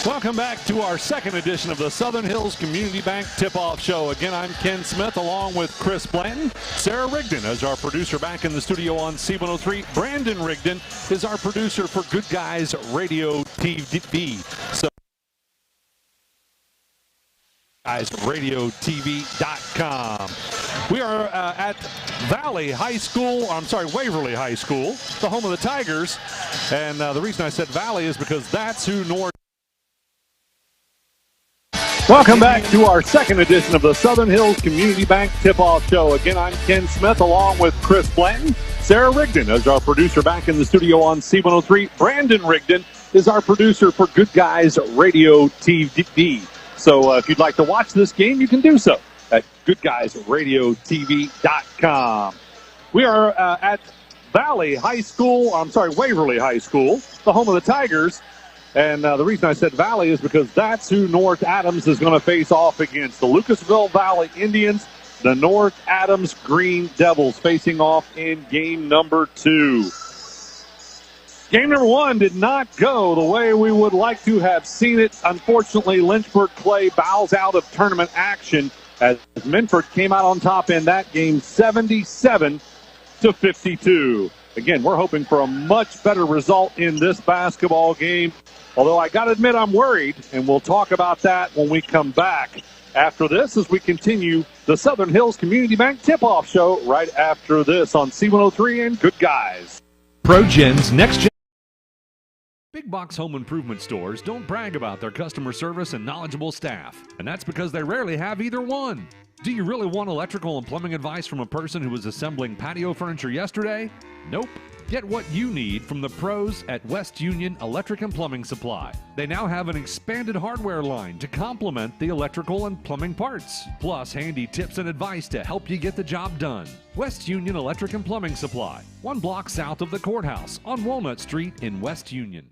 Welcome back to our second edition of the Southern Hills Community Bank Tip-Off Show. Again, I'm Ken Smith along with Chris Blanton. Sarah Rigdon is our producer back in the studio on C103. Brandon Rigdon is our producer for Good Guys Radio TV. So, GoodguysRadiotv.com. We are at Waverly High School, the home of the Tigers. And the reason I said Valley is because that's who North. Welcome back to our second edition of the Southern Hills Community Bank Tip-Off Show. Again, I'm Ken Smith along with Chris Blanton. Sarah Rigdon is our producer back in the studio on C103. Brandon Rigdon is our producer for Good Guys Radio TV. So if you'd like to watch this game, you can do so at GoodguysRadiotv.com. We are at Waverly High School, the home of the Tigers. And the reason I said Valley is because that's who North Adams is going to face off against. The Lucasville Valley Indians, the North Adams Green Devils facing off in game number 2. Game number 1 did not go the way we would like to have seen it. Unfortunately, Lynchburg Clay bows out of tournament action as Minford came out on top in that game 77-52. Again, we're hoping for a much better result in this basketball game. Although I got to admit I'm worried, and we'll talk about that when we come back after this as we continue the Southern Hills Community Bank Tip-Off Show right after this on C103 and Good Guys. ProGen's Next Gen. Big box home improvement stores don't brag about their customer service and knowledgeable staff, and that's because they rarely have either one. Do you really want electrical and plumbing advice from a person who was assembling patio furniture yesterday? Nope. Get what you need from the pros at West Union Electric and Plumbing Supply. They now have an expanded hardware line to complement the electrical and plumbing parts, plus handy tips and advice to help you get the job done. West Union Electric and Plumbing Supply, 1 block south of the courthouse on Walnut Street in West Union.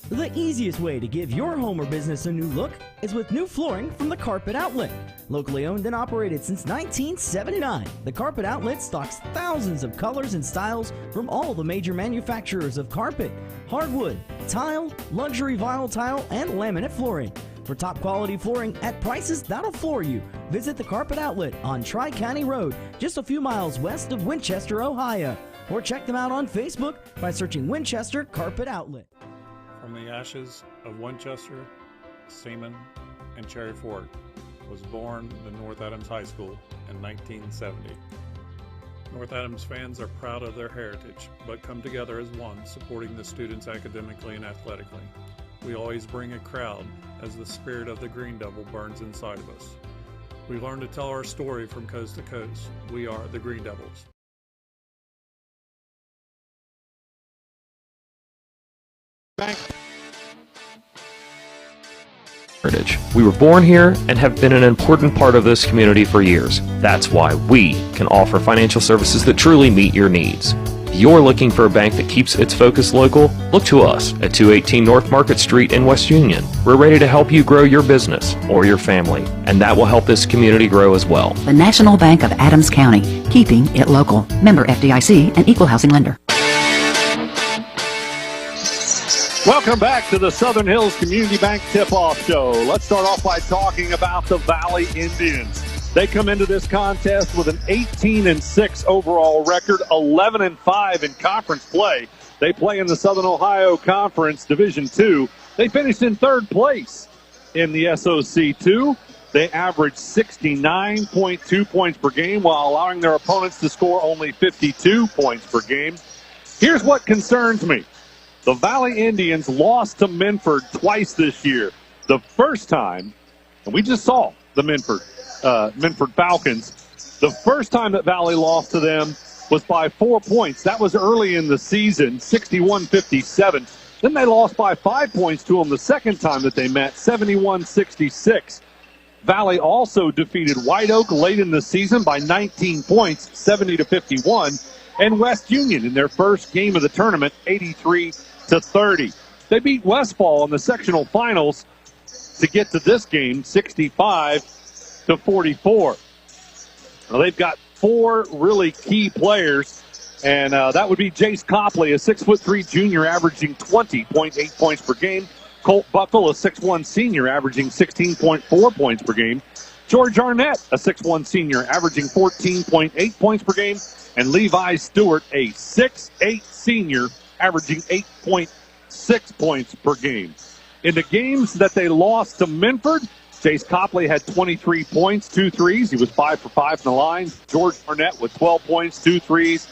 The easiest way to give your home or business a new look is with new flooring from the Carpet Outlet. Locally owned and operated since 1979, the Carpet Outlet stocks thousands of colors and styles from all the major manufacturers of carpet, hardwood, tile, luxury vinyl tile, and laminate flooring. For top quality flooring at prices that'll floor you, visit the Carpet Outlet on Tri-County Road, just a few miles west of Winchester, Ohio. Or check them out on Facebook by searching Winchester Carpet Outlet. From the ashes of Winchester, Seaman, and Cherry Fork was born the North Adams High School in 1970. North Adams fans are proud of their heritage, but come together as one, supporting the students academically and athletically. We always bring a crowd as the spirit of the Green Devil burns inside of us. We learn to tell our story from coast to coast. We are the Green Devils. We were born here and have been an important part of this community for years. That's why we can offer financial services that truly meet your needs. If you're looking for a bank that keeps its focus local, look to us at 218 North Market Street in West Union. We're ready to help you grow your business or your family, and that will help this community grow as well. The National Bank of Adams County, keeping it local. Member FDIC and equal housing lender. Welcome back to the Southern Hills Community Bank Tip-Off Show. Let's start off by talking about the Valley Indians. They come into this contest with an 18-6 overall record, 11-5 in conference play. They play in the Southern Ohio Conference Division II. They finished in 3rd place in the SOC2. They averaged 69.2 points per game while allowing their opponents to score only 52 points per game. Here's what concerns me. The Valley Indians lost to Minford twice this year. The first time, and we just saw the Minford Falcons, the first time that Valley lost to them was by 4 points. That was early in the season, 61-57. Then they lost by 5 points to them the second time that they met, 71-66. Valley also defeated White Oak late in the season by 19 points, 70-51. And West Union in their first game of the tournament, 83-30. They beat Westfall in the sectional finals to get to this game, 65-44. Now they've got 4 really key players, and that would be Jace Copley, a 6'3" junior averaging 20.8 points per game. Colt Buckle, a 6'1 senior, averaging 16.4 points per game. George Arnett, a 6'1 senior, averaging 14.8 points per game. And Levi Stewart, a 6'8 senior, averaging 8.6 points per game. In the games that they lost to Minford, Chase Copley had 23 points, 2 threes. He was 5 for 5 from the line. George Arnett with 12 points, 2 threes.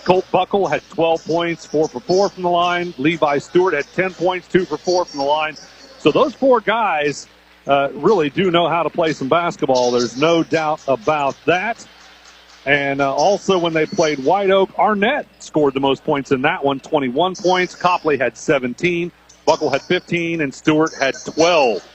Colt Buckle had 12 points, 4 for 4 from the line. Levi Stewart had 10 points, 2 for 4 from the line. So those 4 guys really do know how to play some basketball. There's no doubt about that. And also when they played White Oak, Arnett scored the most points in that one, 21 points. Copley had 17. Buckle had 15, and Stewart had 12.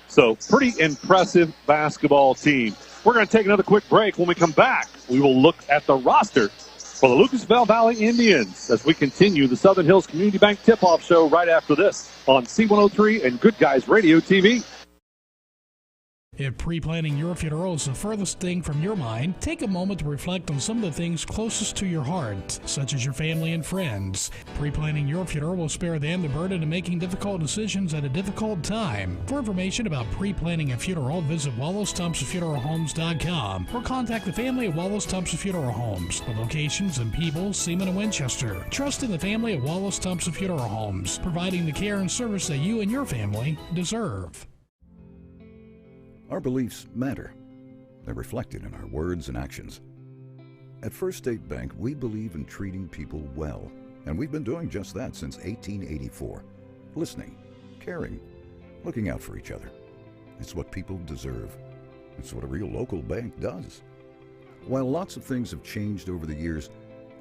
So pretty impressive basketball team. We're going to take another quick break. When we come back, we will look at the roster for the Lucasville Valley Indians as we continue the Southern Hills Community Bank Tip-Off Show right after this on C103 and Good Guys Radio TV. If pre-planning your funeral is the furthest thing from your mind, take a moment to reflect on some of the things closest to your heart, such as your family and friends. Pre-planning your funeral will spare them the burden of making difficult decisions at a difficult time. For information about pre-planning a funeral, visit WallaceThompsonFuneralHomes.com or contact the family at Wallace Thompson Funeral Homes, with locations in Peebles, Seaman, and Winchester. Trust in the family at Wallace Thompson Funeral Homes, providing the care and service that you and your family deserve. Our beliefs matter. They're reflected in our words and actions. At First State Bank, we believe in treating people well, and we've been doing just that since 1884. Listening, caring, looking out for each other. It's what people deserve. It's what a real local bank does. While lots of things have changed over the years,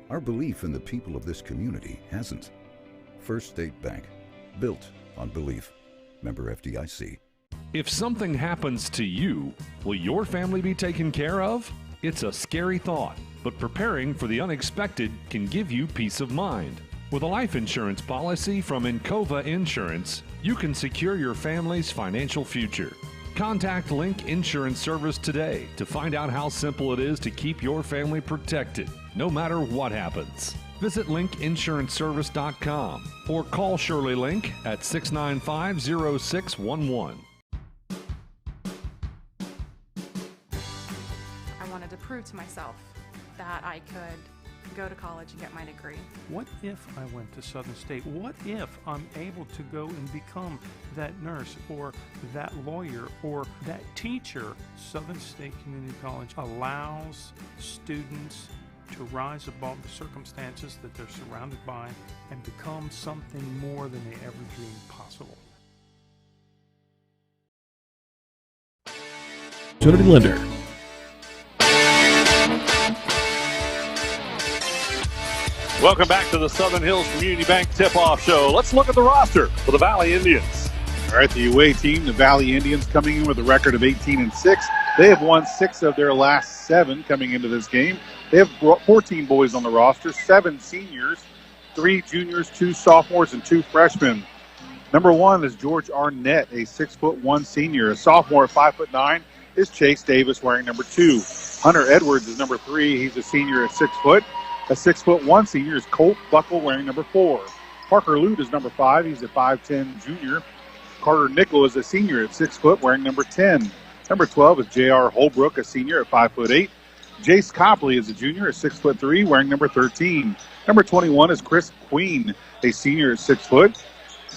our belief in the people of this community hasn't. First State Bank, built on belief. Member FDIC. If something happens to you, will your family be taken care of? It's a scary thought, but preparing for the unexpected can give you peace of mind. With a life insurance policy from Encova Insurance, you can secure your family's financial future. Contact Link Insurance Service today to find out how simple it is to keep your family protected, no matter what happens. Visit linkinsuranceservice.com or call Shirley Link at 695-0611. To prove to myself that I could go to college and get my degree. What if I went to Southern State? What if I'm able to go and become that nurse or that lawyer or that teacher? Southern State Community College allows students to rise above the circumstances that they're surrounded by and become something more than they ever dreamed possible. Opportunity Lender. Welcome back to the Southern Hills Community Bank Tip-Off Show. Let's look at the roster for the Valley Indians. All right, the away team, the Valley Indians, coming in with a record of 18-6. They have won 6 of their last 7 coming into this game. They have 14 boys on the roster, 7 seniors, 3 juniors, 2 sophomores, and 2 freshmen. Number 1 is George Arnett, a 6'1" senior. A sophomore at 5'9" is Chase Davis, wearing number 2. Hunter Edwards is number 3. He's a senior at 6 foot. A 6'1" senior is Colt Buckle, wearing number 4. Parker Lute is number 5. He's a 5'10" junior. Carter Nickel is a senior at 6 foot, wearing number 10. Number 12 is J.R. Holbrook, a senior at 5'8". Jace Copley is a junior at 6'3", wearing number 13. Number 21 is Chris Queen, a senior at 6 foot.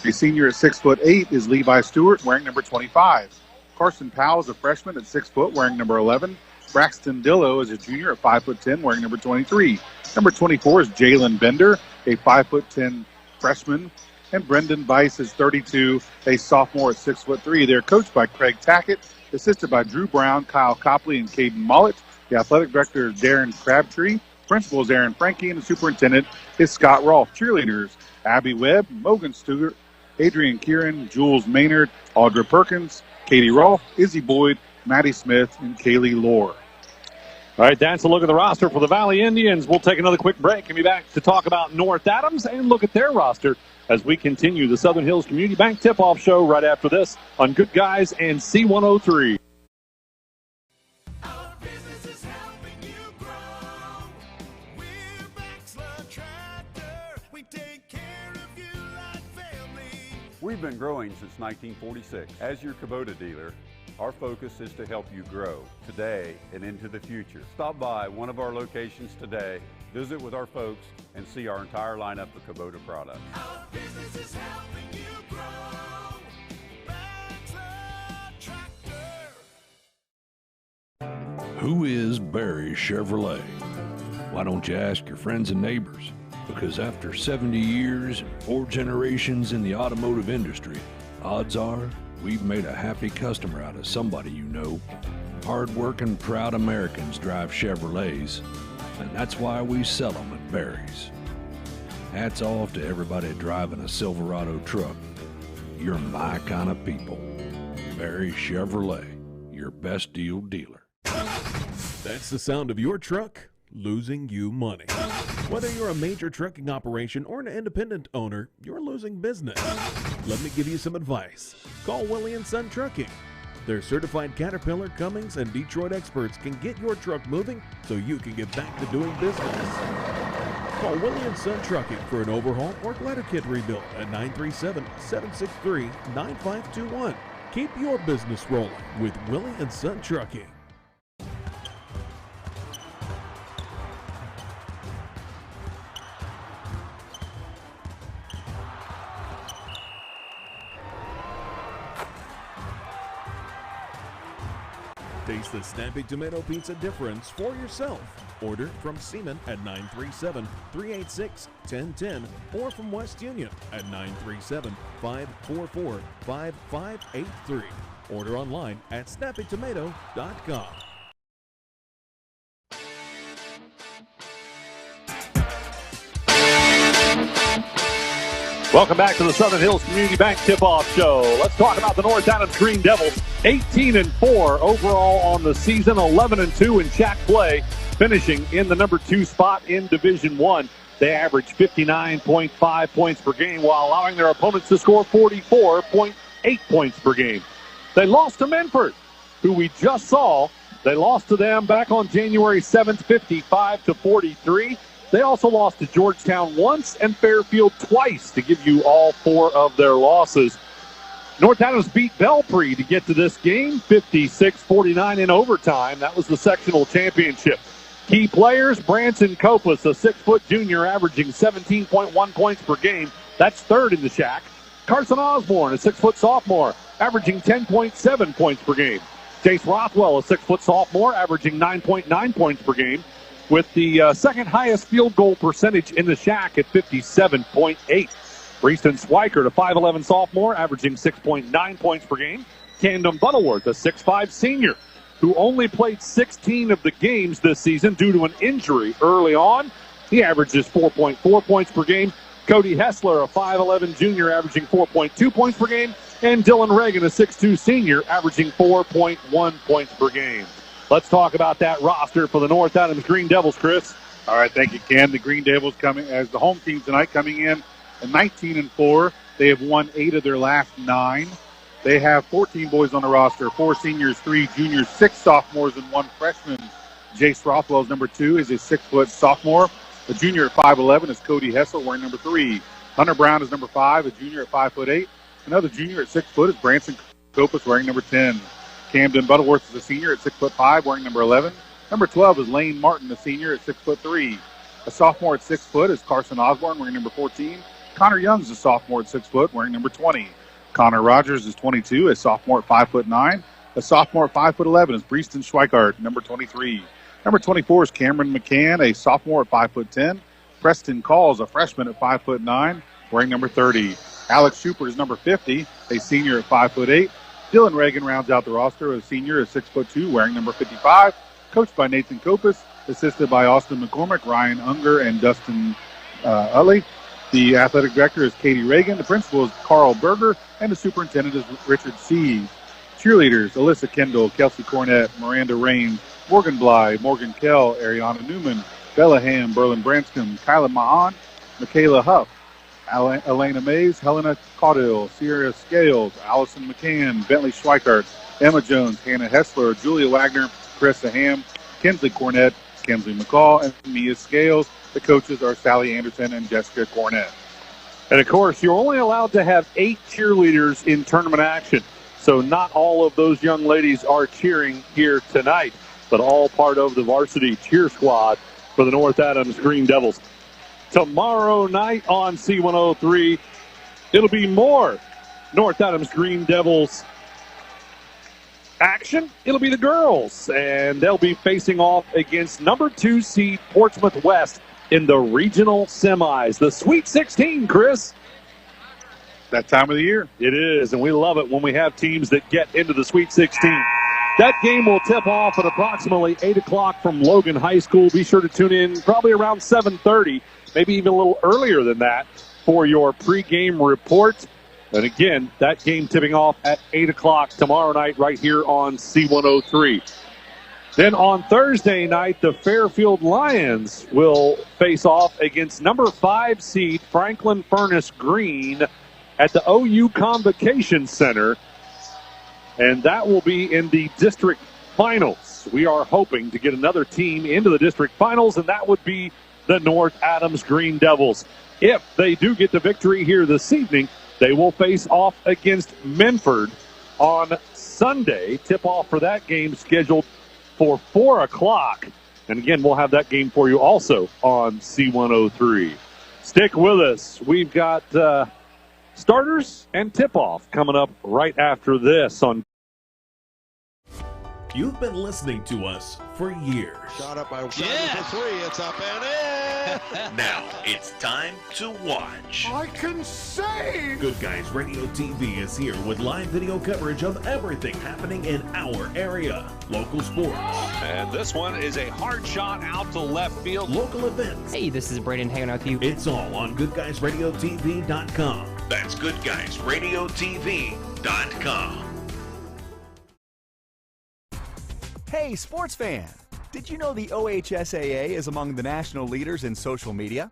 A senior at 6'8" is Levi Stewart, wearing number 25. Carson Powell is a freshman at 6 foot, wearing number 11. Braxton Dillo is a junior at 5'10", wearing number 23. Number 24 is Jalen Bender, a 5'10" freshman. And Brendan Bice is 32, a sophomore at 6'3". They're coached by Craig Tackett, assisted by Drew Brown, Kyle Copley, and Caden Mollett. The athletic director is Darren Crabtree. Principal is Aaron Frankie, and the superintendent is Scott Rolfe. Cheerleaders, Abby Webb, Mogan Stewart, Adrian Kieran, Jules Maynard, Audra Perkins, Katie Rolfe, Izzy Boyd, Maddie Smith, and Kaylee Lohr. All right, that's a look at the roster for the Valley Indians. We'll take another quick break and be back to talk about North Adams and look at their roster as we continue the Southern Hills Community Bank Tip-Off Show right after this on Good Guys and C103. We've been growing since 1946. As your Kubota dealer, our focus is to help you grow today and into the future. Stop by one of our locations today, visit with our folks, and see our entire lineup of Kubota products. Our business is helping you grow. Bankside Tractor. Who is Barry Chevrolet? Why don't you ask your friends and neighbors? Because after 70 years and 4 generations in the automotive industry, odds are we've made a happy customer out of somebody you know. Hard-working, proud Americans drive Chevrolets, and that's why we sell them at Barry's. Hats off to everybody driving a Silverado truck. You're my kind of people. Barry Chevrolet, your best deal dealer. That's the sound of your truck losing you money. Whether you're a major trucking operation or an independent owner, you're losing business. Let me give you some advice. Call Willie & Son Trucking. Their certified Caterpillar, Cummins, and Detroit experts can get your truck moving so you can get back to doing business. Call Willie & Son Trucking for an overhaul or glider kit rebuild at 937-763-9521. Keep your business rolling with Willie & Son Trucking. Taste the Snappy Tomato Pizza difference for yourself. Order from Seaman at 937-386-1010 or from West Union at 937-544-5583. Order online at snappytomato.com. Welcome back to the Southern Hills Community Bank Tip-Off Show. Let's talk about the North Adams Green Devils. 18-4 overall on the season, 11-2 in shack play, finishing in the number 2 spot in Division I. They average 59.5 points per game while allowing their opponents to score 44.8 points per game. They lost to Menford, who we just saw. They lost to them back on January 7th, 55-43. They also lost to Georgetown once and Fairfield twice to give you all 4 of their losses. North Adams beat Belpre to get to this game, 56-49 in overtime. That was the sectional championship. Key players, Branson Copas, a 6-foot junior averaging 17.1 points per game. That's third in the shack. Carson Osborne, a 6-foot sophomore, averaging 10.7 points per game. Chase Rothwell, a 6-foot sophomore, averaging 9.9 points per game, with the second highest field goal percentage in the shack at 57.8. Breeston Swikert, a 5'11 sophomore, averaging 6.9 points per game. Camden Butterworth, a 6'5 senior, who only played 16 of the games this season due to an injury early on. He averages 4.4 points per game. Cody Hessler, a 5'11 junior, averaging 4.2 points per game. And Dylan Reagan, a 6'2 senior, averaging 4.1 points per game. Let's talk about that roster for the North Adams Green Devils, Chris. All right, thank you, Ken. The Green Devils coming as the home team tonight, coming in at 19-4. They have won 8 of their last 9. They have 14 boys on the roster, 4 seniors, 3 juniors, 6 sophomores, and 1 freshman. Jace Rothwell is number 2, is a 6-foot sophomore. The junior at 5'11 is Cody Hessel, wearing number 3. Hunter Brown is number 5, a junior at 5'8. Another junior at 6 foot is Branson Copas, wearing number 10. Camden Butterworth is a senior at 6'5", wearing number 11. Number 12 is Lane Martin, a senior at 6'3". A sophomore at 6 foot is Carson Osborne, wearing number 14. Connor Young is a sophomore at 6 foot, wearing number 20. Connor Rogers is 22, a sophomore at 5'9". A sophomore at 5'11" is Breeston Schweikart, number 23. Number 24 is Cameron McCann, a sophomore at 5'10". Preston Calls, a freshman at 5'9", wearing number 30. Alex Schupert is number 50, a senior at 5'8". Dylan Reagan rounds out the roster, a senior at 6'2", wearing number 55. Coached by Nathan Copas, assisted by Austin McCormick, Ryan Unger, and Dustin Utley. The athletic director is Katie Reagan. The principal is Carl Berger, and the superintendent is Richard Sees. Cheerleaders, Alyssa Kendall, Kelsey Cornett, Miranda Rain, Morgan Bly, Morgan Kell, Ariana Newman, Bella Ham, Berlin Branscombe, Kyla Mahan, Michaela Huff, Elena Mays, Helena Caudill, Sierra Scales, Allison McCann, Bentley Schweikart, Emma Jones, Hannah Hessler, Julia Wagner, Carissa Ham, Kinsley Cornett, Kinsley McCall, and Mia Scales. The coaches are Sally Anderson and Jessica Cornett. And, of course, you're only allowed to have 8 cheerleaders in tournament action. So not all of those young ladies are cheering here tonight, but all part of the varsity cheer squad for the North Adams Green Devils. Tomorrow night on C103, it'll be more North Adams Green Devils action. It'll be the girls, and they'll be facing off against number 2 seed Portsmouth West in the regional semis, the Sweet 16, Chris. That time of the year. It is, and we love it when we have teams that get into the Sweet 16. That game will tip off at approximately 8 o'clock from Logan High School. Be sure to tune in probably around 7:30, maybe even a little earlier than that, for your pregame report. And again, that game tipping off at 8 o'clock tomorrow night right here on C103. Then on Thursday night, the Fairfield Lions will face off against number 5 seed Franklin Furnace Green at the OU Convocation Center. And that will be in the district finals. We are hoping to get another team into the district finals, and that would be the North Adams Green Devils. If they do get the victory here this evening, they will face off against Menford on Sunday. Tip-off for that game scheduled for 4 o'clock. And again, we'll have that game for you also on C103. Stick with us. We've got starters and tip-off coming up right after this on. You've been listening to us for years. Shot up by for 3. It's up and in. Now it's time to watch. I can save. Good Guys Radio TV is here with live video coverage of everything happening in our area. Local sports. And this one is a hard shot out to left field. Local events. Hey, this is Braden hanging out with you. It's all on GoodGuysRadioTV.com. That's GoodGuysRadioTV.com. Hey, sports fan! Did you know the OHSAA is among the national leaders in social media?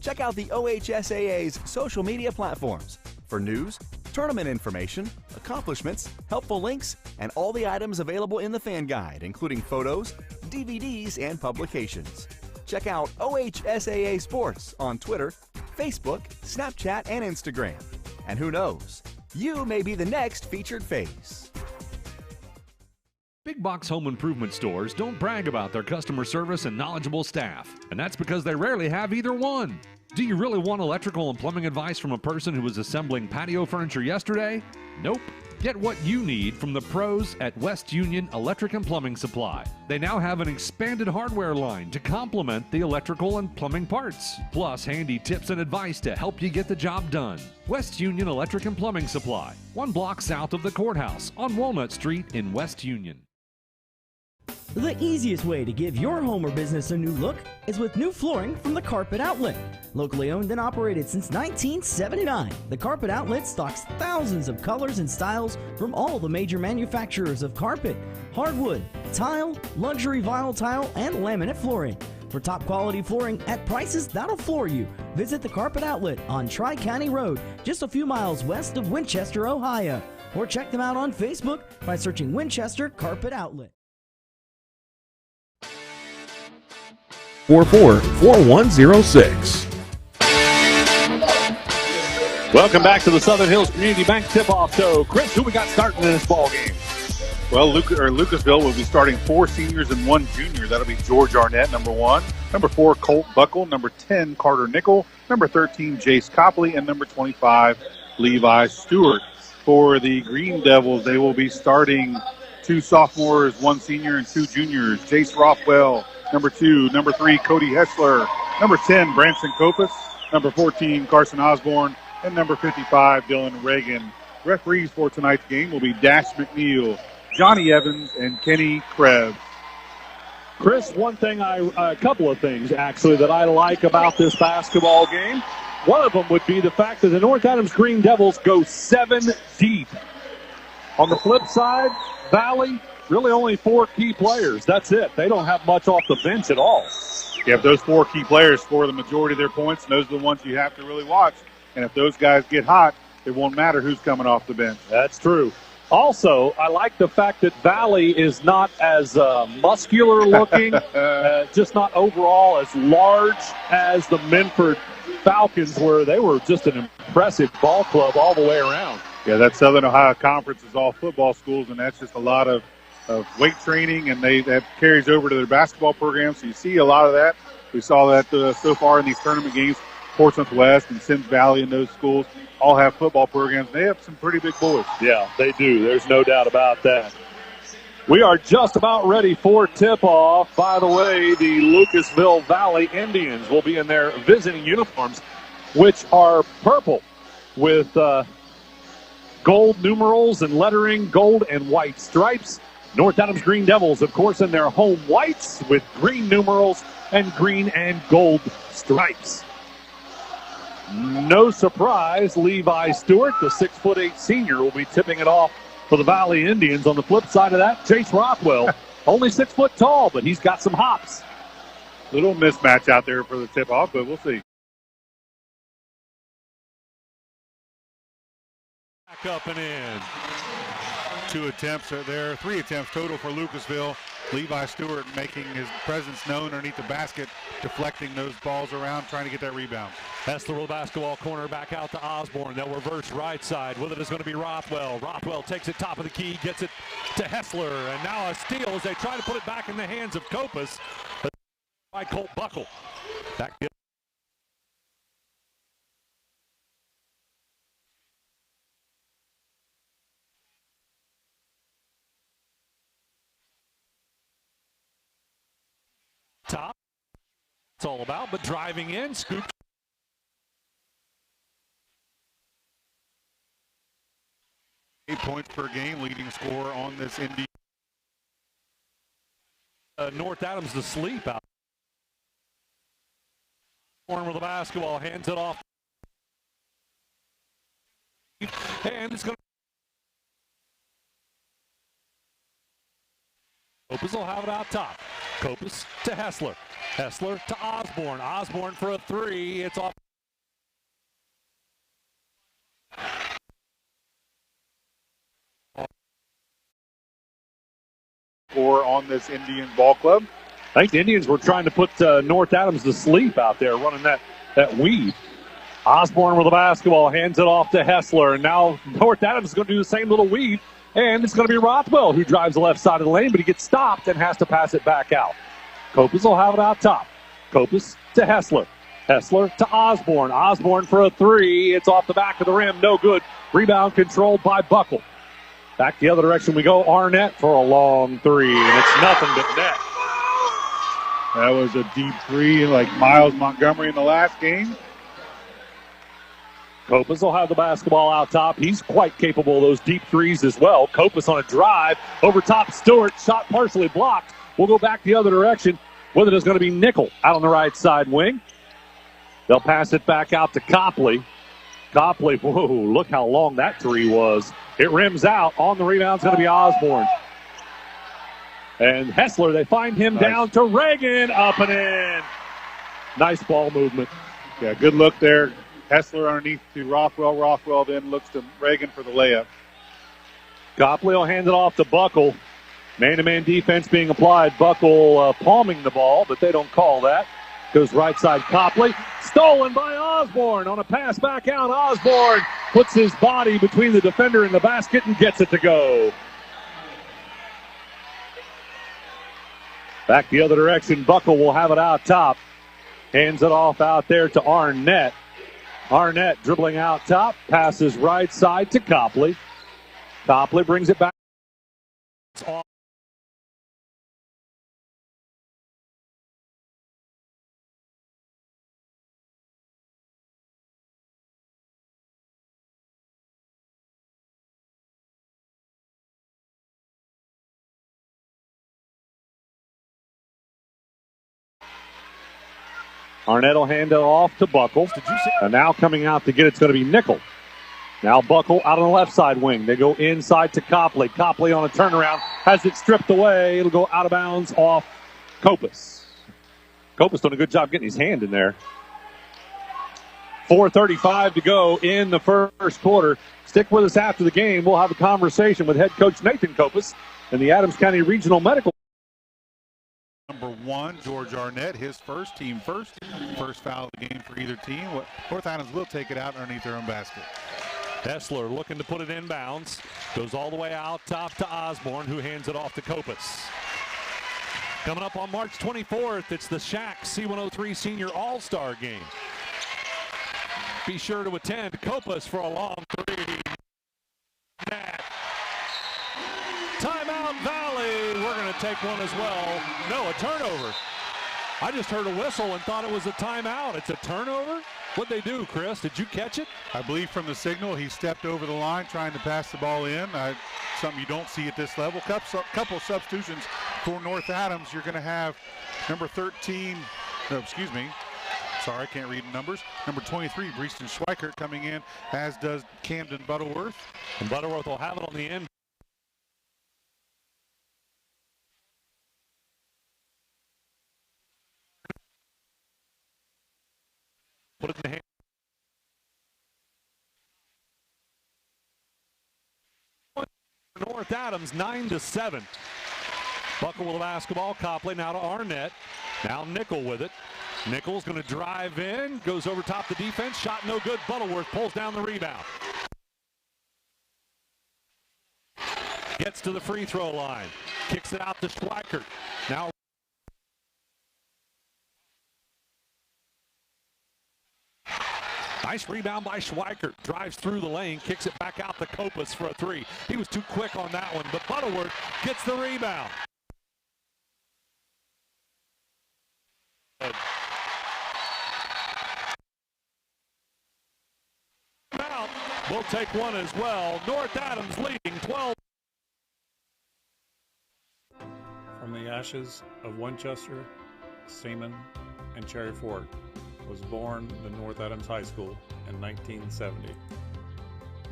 Check out the OHSAA's social media platforms for news, tournament information, accomplishments, helpful links, and all the items available in the fan guide, including photos, DVDs, and publications. Check out OHSAA Sports on Twitter, Facebook, Snapchat, and Instagram. And who knows, you may be the next featured face. Big box home improvement stores don't brag about their customer service and knowledgeable staff, and that's because they rarely have either one. Do you really want electrical and plumbing advice from a person who was assembling patio furniture yesterday? Nope. Get what you need from the pros at West Union Electric and Plumbing Supply. They now have an expanded hardware line to complement the electrical and plumbing parts, plus handy tips and advice to help you get the job done. West Union Electric and Plumbing Supply, 1 block south of the courthouse on Walnut Street in West Union. The easiest way to give your home or business a new look is with new flooring from the Carpet Outlet. Locally owned and operated since 1979, the Carpet Outlet stocks thousands of colors and styles from all the major manufacturers of carpet, hardwood, tile, luxury vinyl tile, and laminate flooring. For top quality flooring at prices that'll floor you, visit the Carpet Outlet on Tri-County Road, just a few miles west of Winchester, Ohio. Or check them out on Facebook by searching Winchester Carpet Outlet. 444106. Welcome back to the Southern Hills Community Bank Tip-Off Show. Chris, who we got starting in this ball game? Well, Lucasville will be starting 4 seniors and 1 junior. That'll be George Arnett, number 1. Number 4, Colt Buckle. Number 10, Carter Nickel. Number 13, Jace Copley. And number 25, Levi Stewart. For the Green Devils, they will be starting 2 sophomores, 1 senior, and 2 juniors. Jace Rothwell, number 2. Number 3, Cody Hessler. Number 10, Branson Kopus. Number 14, Carson Osborne. And number 55, Dylan Reagan. Referees for tonight's game will be Dash McNeil, Johnny Evans, and Kenny Krebs. Chris, a couple of things actually that I like about this basketball game. One of them would be the fact that the North Adams Green Devils go 7 deep. On the flip side, Valley, really only 4 key players. That's it. They don't have much off the bench at all. Yeah, if those 4 key players score the majority of their points, and those are the ones you have to really watch. And if those guys get hot, it won't matter who's coming off the bench. That's true. Also, I like the fact that Valley is not as muscular looking, just not overall as large as the Menford Falcons were. They were just an impressive ball club all the way around. Yeah, that Southern Ohio Conference is all football schools, and that's just a lot of weight training, and that carries over to their basketball program. So you see a lot of that. We saw that so far in these tournament games. Portsmouth West and Sims Valley and those schools all have football programs. They have some pretty big boys. Yeah, they do. There's no doubt about that. We are just about ready for tip-off. By the way, the Lucasville Valley Indians will be in their visiting uniforms, which are purple with gold numerals and lettering, gold and white stripes. North Adams Green Devils, of course, in their home whites with green numerals and green and gold stripes. No surprise, Levi Stewart, the 6'8" senior, will be tipping it off for the Valley Indians. On the flip side of that, Chase Rothwell, only 6 foot tall, but he's got some hops. Little mismatch out there for the tip-off, but we'll see. Back up and in. 2 attempts are there, 3 attempts total for Lucasville. Levi Stewart making his presence known underneath the basket, deflecting those balls around, trying to get that rebound. Hessler with basketball, corner back out to Osborne. They'll reverse right side. With it is going to be Rothwell. Rothwell takes it top of the key, gets it to Hessler, and now a steal as they try to put it back in the hands of Copas. But by Colt Buckle. Back to top. It's all about, but driving in, scoop. Eight points per game, leading scorer on this Indy. North Adams to sleep out. With the basketball, hands it off. And it's going to. Copas will have it out top. Copas to Hessler. Hessler to Osborne. Osborne for a 3. It's off. Score on this Indian ball club. I think the Indians were trying to put North Adams to sleep out there, running that weave. Osborne with the basketball, hands it off to Hessler. And now North Adams is going to do the same little weave. And it's going to be Rothwell who drives the left side of the lane, but he gets stopped and has to pass it back out. Copas will have it out top. Copas to Hessler. Hessler to Osborne. Osborne for a 3. It's off the back of the rim. No good. Rebound controlled by Buckle. Back the other direction we go. Arnett for a long 3, and it's nothing but net. That was a deep 3 like Miles Montgomery in the last game. Copas will have the basketball out top. He's quite capable of those deep 3s as well. Copas on a drive. Over top, Stewart. Shot partially blocked. We'll go back the other direction. With it is going to be Nickel out on the right side wing. They'll pass it back out to Copley. Copley, whoa, look how long that 3 was. It rims out. On the rebound is going to be Osborne. And Hessler, they find him down to Reagan. Up and in. Nice ball movement. Yeah, good look there. Hessler underneath to Rothwell. Rothwell then looks to Reagan for the layup. Copley will hand it off to Buckle. Man-to-man defense being applied. Buckle palming the ball, but they don't call that. Goes right side Copley. Stolen by Osborne on a pass back out. Osborne puts his body between the defender and the basket and gets it to go. Back the other direction. Buckle will have it out top. Hands it off out there to Arnett. Arnett dribbling out top. Passes right side to Copley. Copley brings it back. It's off. Arnett will hand it off to Buckle. And now coming out to get it's going to be Nickel. Now Buckle out on the left side wing. They go inside to Copley. Copley on a turnaround. Has it stripped away. It'll go out of bounds off Copas. Copas doing a good job getting his hand in there. 4:35 to go in the first quarter. Stick with us after the game. We'll have a conversation with head coach Nathan Copas and the Adams County Regional Medical. Number number 1, George Arnett, his first, team first foul of the game for either team. North Adams will take it out underneath their own basket. Essler looking to put it inbounds. Goes all the way out top to Osborne, who hands it off to Copas. Coming up on March 24th, it's the Shack C103 Senior All-Star Game. Be sure to attend. Copas for a long three. Net. Timeout Valley. We're going to take one as well. No, a turnover. I just heard a whistle and thought it was a timeout. It's a turnover? What'd they do, Chris? Did you catch it? I believe from the signal, he stepped over the line trying to pass the ball in. Something you don't see at this level. Couple substitutions for North Adams. You're going to have number 13, no, excuse me. Sorry, I can't read numbers. Number 23, Breeston Schweikert coming in, as does Camden Butterworth. And Butterworth will have it on the end. Put it in the hand. North Adams 9-7. Buckle with the basketball. Copley now to Arnett. Now Nickel with it. Nickel's going to drive in. Goes over top the defense. Shot no good. Butterworth pulls down the rebound. Gets to the free throw line. Kicks it out to Schweikert. Now nice rebound by Schweikert. Drives through the lane, kicks it back out to Copas for a three. He was too quick on that one, but Butterworth gets the rebound. We'll take one as well. North Adams leading 12. From the ashes of Winchester, Seaman, and Cherry Fork was born the North Adams High School in 1970.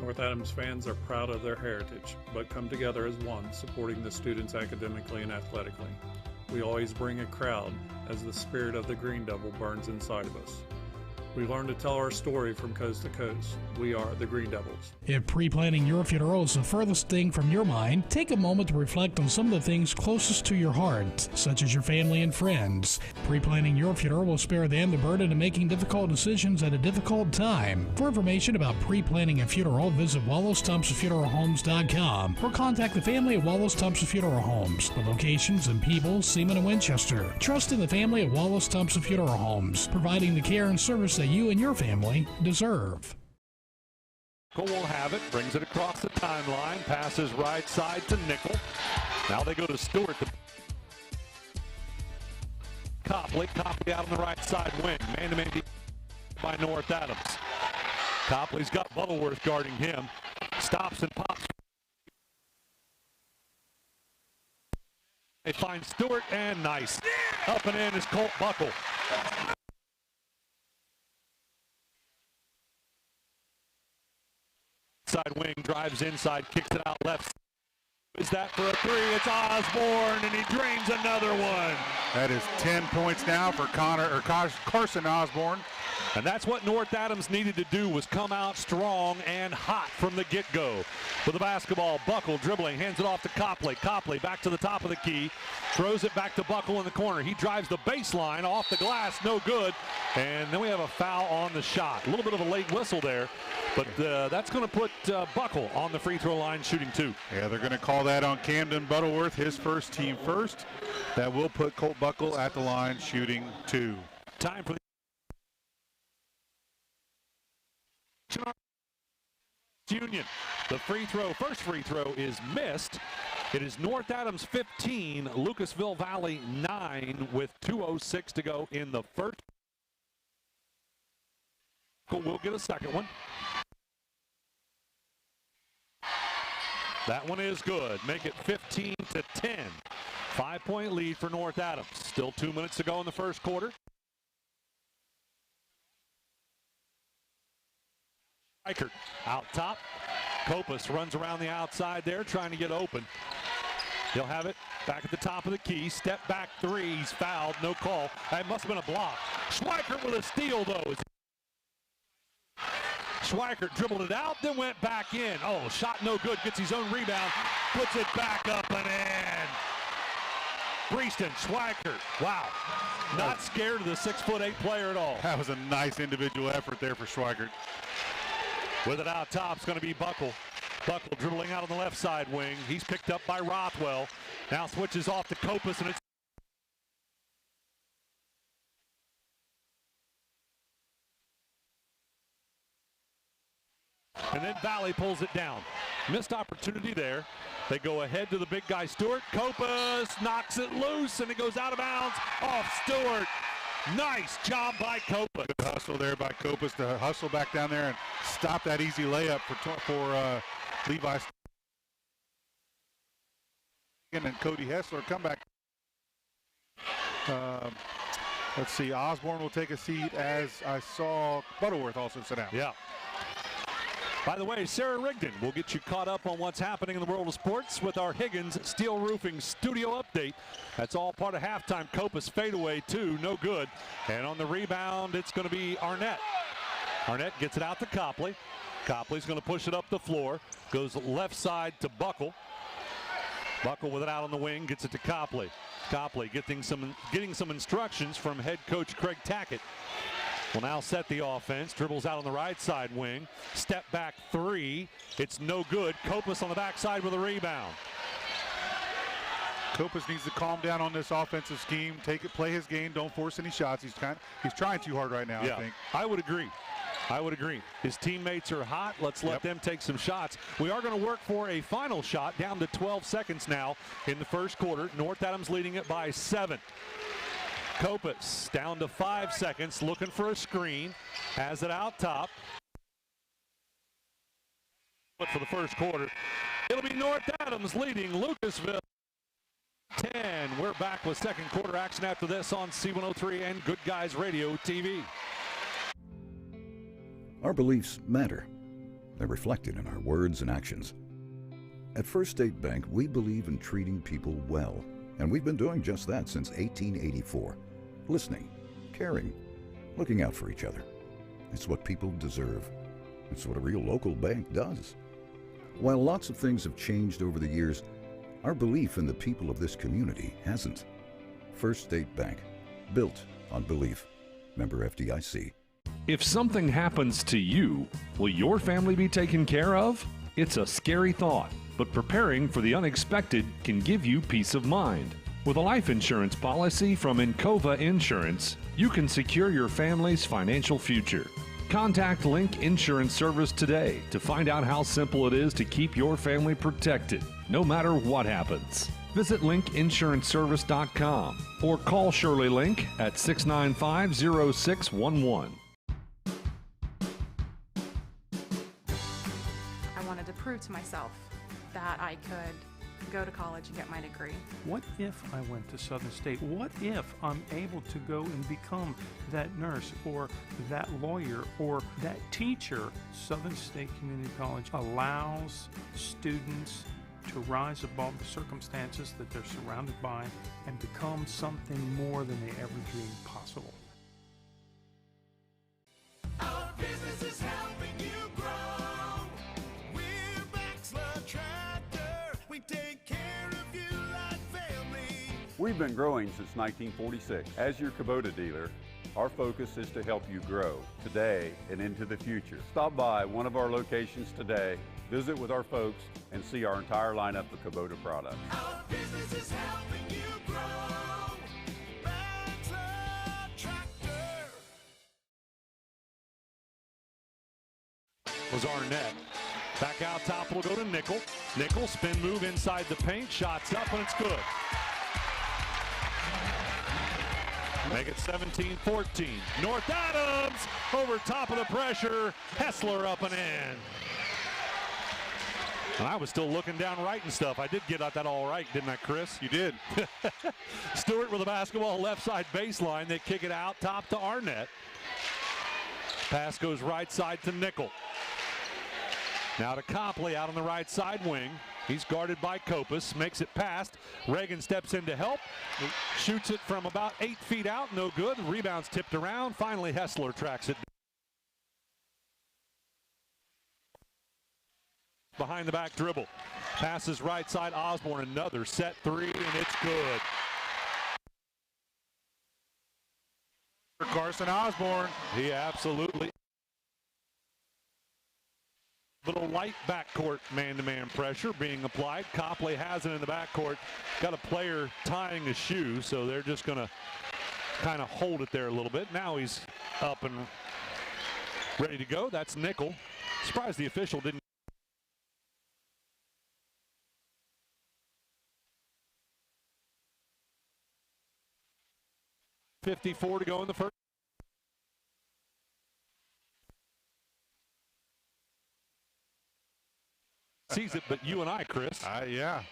North Adams fans are proud of their heritage, but come together as one, supporting the students academically and athletically. We always bring a crowd as the spirit of the Green Devil burns inside of us. We learn to tell our story from coast to coast. We are the Green Devils. If pre-planning your funeral is the furthest thing from your mind, take a moment to reflect on some of the things closest to your heart, such as your family and friends. Pre-planning your funeral will spare them the burden of making difficult decisions at a difficult time. For information about pre-planning a funeral, visit WallaceThompsonFuneralHomes.com or contact the family at Wallace Thompson Funeral Homes, with locations in Peebles, Seaman, and Winchester. Trust in the family at Wallace Thompson Funeral Homes, providing the care and service that you and your family deserve. Nickel will have it, brings it across the timeline, passes right side to Nickel. Now they go to Stewart. Copley out on the right side wing. Man-to-man by North Adams. Copley's got Butterworth guarding him. Stops and pops. They find Stewart, and nice. Up and in is Colt Buckle. Side wing, drives inside, kicks it out left. Is that for a three? It's Osborne, and he drains another one. That is 10 points now for Carson Osborne. And that's what North Adams needed to do, was come out strong and hot from the get-go. With the basketball, Buckle dribbling, hands it off to Copley. Copley back to the top of the key, throws it back to Buckle in the corner. He drives the baseline off the glass, no good. And then we have a foul on the shot. A little bit of a late whistle there, but that's going to put Buckle on the free throw line shooting two. Yeah, they're going to call that on Camden Butterworth, his first team first. That will put Colt Buckle at the line shooting two. Time for the Union. The first free throw is missed. It is North Adams 15, Lucasville Valley 9 with 2:06 to go in the first. We'll get a second one. That one is good. Make it 15-10. 5-point lead for North Adams. Still 2 minutes to go in the first quarter. Schweikert out top. Copas runs around the outside there trying to get open. He'll have it back at the top of the key. Step back three. He's fouled. No call. That must have been a block. Schweikert with a steal, though. Schweikert dribbled it out, then went back in. Oh, shot no good. Gets his own rebound. Puts it back up and in. Breeston, Schweikert. Wow. Not scared of the 6'8" player at all. That was a nice individual effort there for Schweikert. With it out top, it's going to be Buckle. Buckle dribbling out on the left side wing. He's picked up by Rothwell. Now switches off to Kopus, and it's and then Valley pulls it down. Missed opportunity there. They go ahead to the big guy, Stewart. Kopus knocks it loose, and it goes out of bounds off Stewart. Nice job by Kopus. Good hustle there by Kopus to hustle back down there and stop that easy layup for Levi. And Cody Hessler come back. Let's see, Osborne will take a seat, as I saw Butterworth also sit down. Yeah. By the way, Sarah Rigdon will get you caught up on what's happening in the world of sports with our Higgins Steel Roofing studio update. That's all part of halftime. Kopus fadeaway, too, no good. And on the rebound, it's going to be Arnett. Arnett gets it out to Copley. Copley's going to push it up the floor. Goes left side to Buckle. Buckle with it out on the wing, gets it to Copley. Copley getting some instructions from head coach Craig Tackett. Will now set the offense. Dribbles out on the right side wing. Step back three. It's no good. Kopus on the backside with a rebound. Kopus needs to calm down on this offensive scheme. Take it, play his game. Don't force any shots. He's trying too hard right now, Yeah, I think. I would agree. I would agree. His teammates are hot. Let's let them take some shots. We are going to work for a final shot down to 12 seconds now in the first quarter. North Adams leading it by 7. Kopus down to 5 seconds, looking for a screen. Has it out top. But for the first quarter, it'll be North Adams leading Lucasville 10. We're back with second quarter action after this on C103 and Good Guys Radio TV. Our beliefs matter. They're reflected in our words and actions. At First State Bank, we believe in treating people well, and we've been doing just that since 1884. Listening, caring, looking out for each other. It's what people deserve. It's what a real local bank does. While lots of things have changed over the years, our belief in the people of this community hasn't. First State Bank, built on belief. Member FDIC. If something happens to you, will your family be taken care of? It's a scary thought, but preparing for the unexpected can give you peace of mind. With a life insurance policy from Encova Insurance, you can secure your family's financial future. Contact Link Insurance Service today to find out how simple it is to keep your family protected, no matter what happens. Visit linkinsuranceservice.com or call Shirley Link at 695-0611. I wanted to prove to myself that I could go to college and get my degree. What if I went to Southern State? What if I'm able to go and become that nurse or that lawyer or that teacher? Southern State Community College allows students to rise above the circumstances that they're surrounded by and become something more than they ever dreamed possible. Our business is helping you grow. We're Baxler Tractor. We take care of you like family. We've been growing since 1946. As your Kubota dealer, our focus is to help you grow today and into the future. Stop by one of our locations today, visit with our folks, and see our entire lineup of Kubota products. Our business is helping you grow. Baxler Tractor. Was Arnett. Back out top will go to Nickel. Nickel, spin move inside the paint, shots up, and it's good. Make it 17-14. North Adams over top of the pressure. Hessler up and in. And I was still looking down right and stuff. I did get that all right, didn't I, Chris? You did. Stewart with the basketball left side baseline. They kick it out top to Arnett. Pass goes right side to Nickel. Now to Copley out on the right side wing. He's guarded by Kopus, makes it past. Reagan steps in to help. Shoots it from about 8 feet out, no good. Rebound's tipped around. Finally, Hessler tracks it. Behind the back dribble. Passes right side, Osborne, another set three, and it's good. Carson Osborne. He absolutely. Little light backcourt man-to-man pressure being applied. Copley has it in the backcourt. Got a player tying his shoe, so they're just going to kind of hold it there a little bit. Now he's up and ready to go. That's Nickel. Surprised the official didn't. .54 to go in the first. Sees it, but you and I, Chris. Yeah.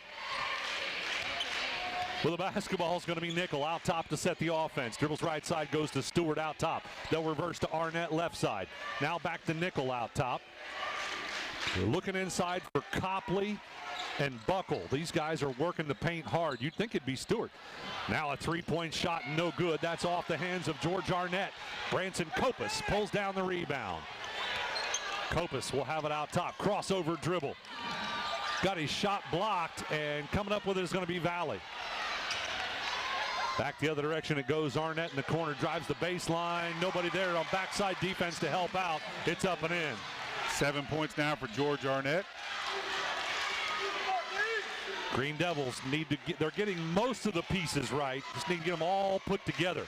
Well, the basketball is going to be Nickel out top to set the offense. Dribbles right side, goes to Stewart out top. They'll reverse to Arnett left side. Now back to Nickel out top. They're looking inside for Copley and Buckle. These guys are working the paint hard. You'd think it'd be Stewart. Now a three-point shot, no good. That's off the hands of George Arnett. Branson Kopus pulls down the rebound. Kopus will have it out top. Crossover dribble. Got his shot blocked, and coming up with it is going to be Valley. Back the other direction it goes. Arnett in the corner drives the baseline. Nobody there on backside defense to help out. It's up and in. 7 points now for George Arnett. Green Devils need to get, they're getting most of the pieces right. Just need to get them all put together.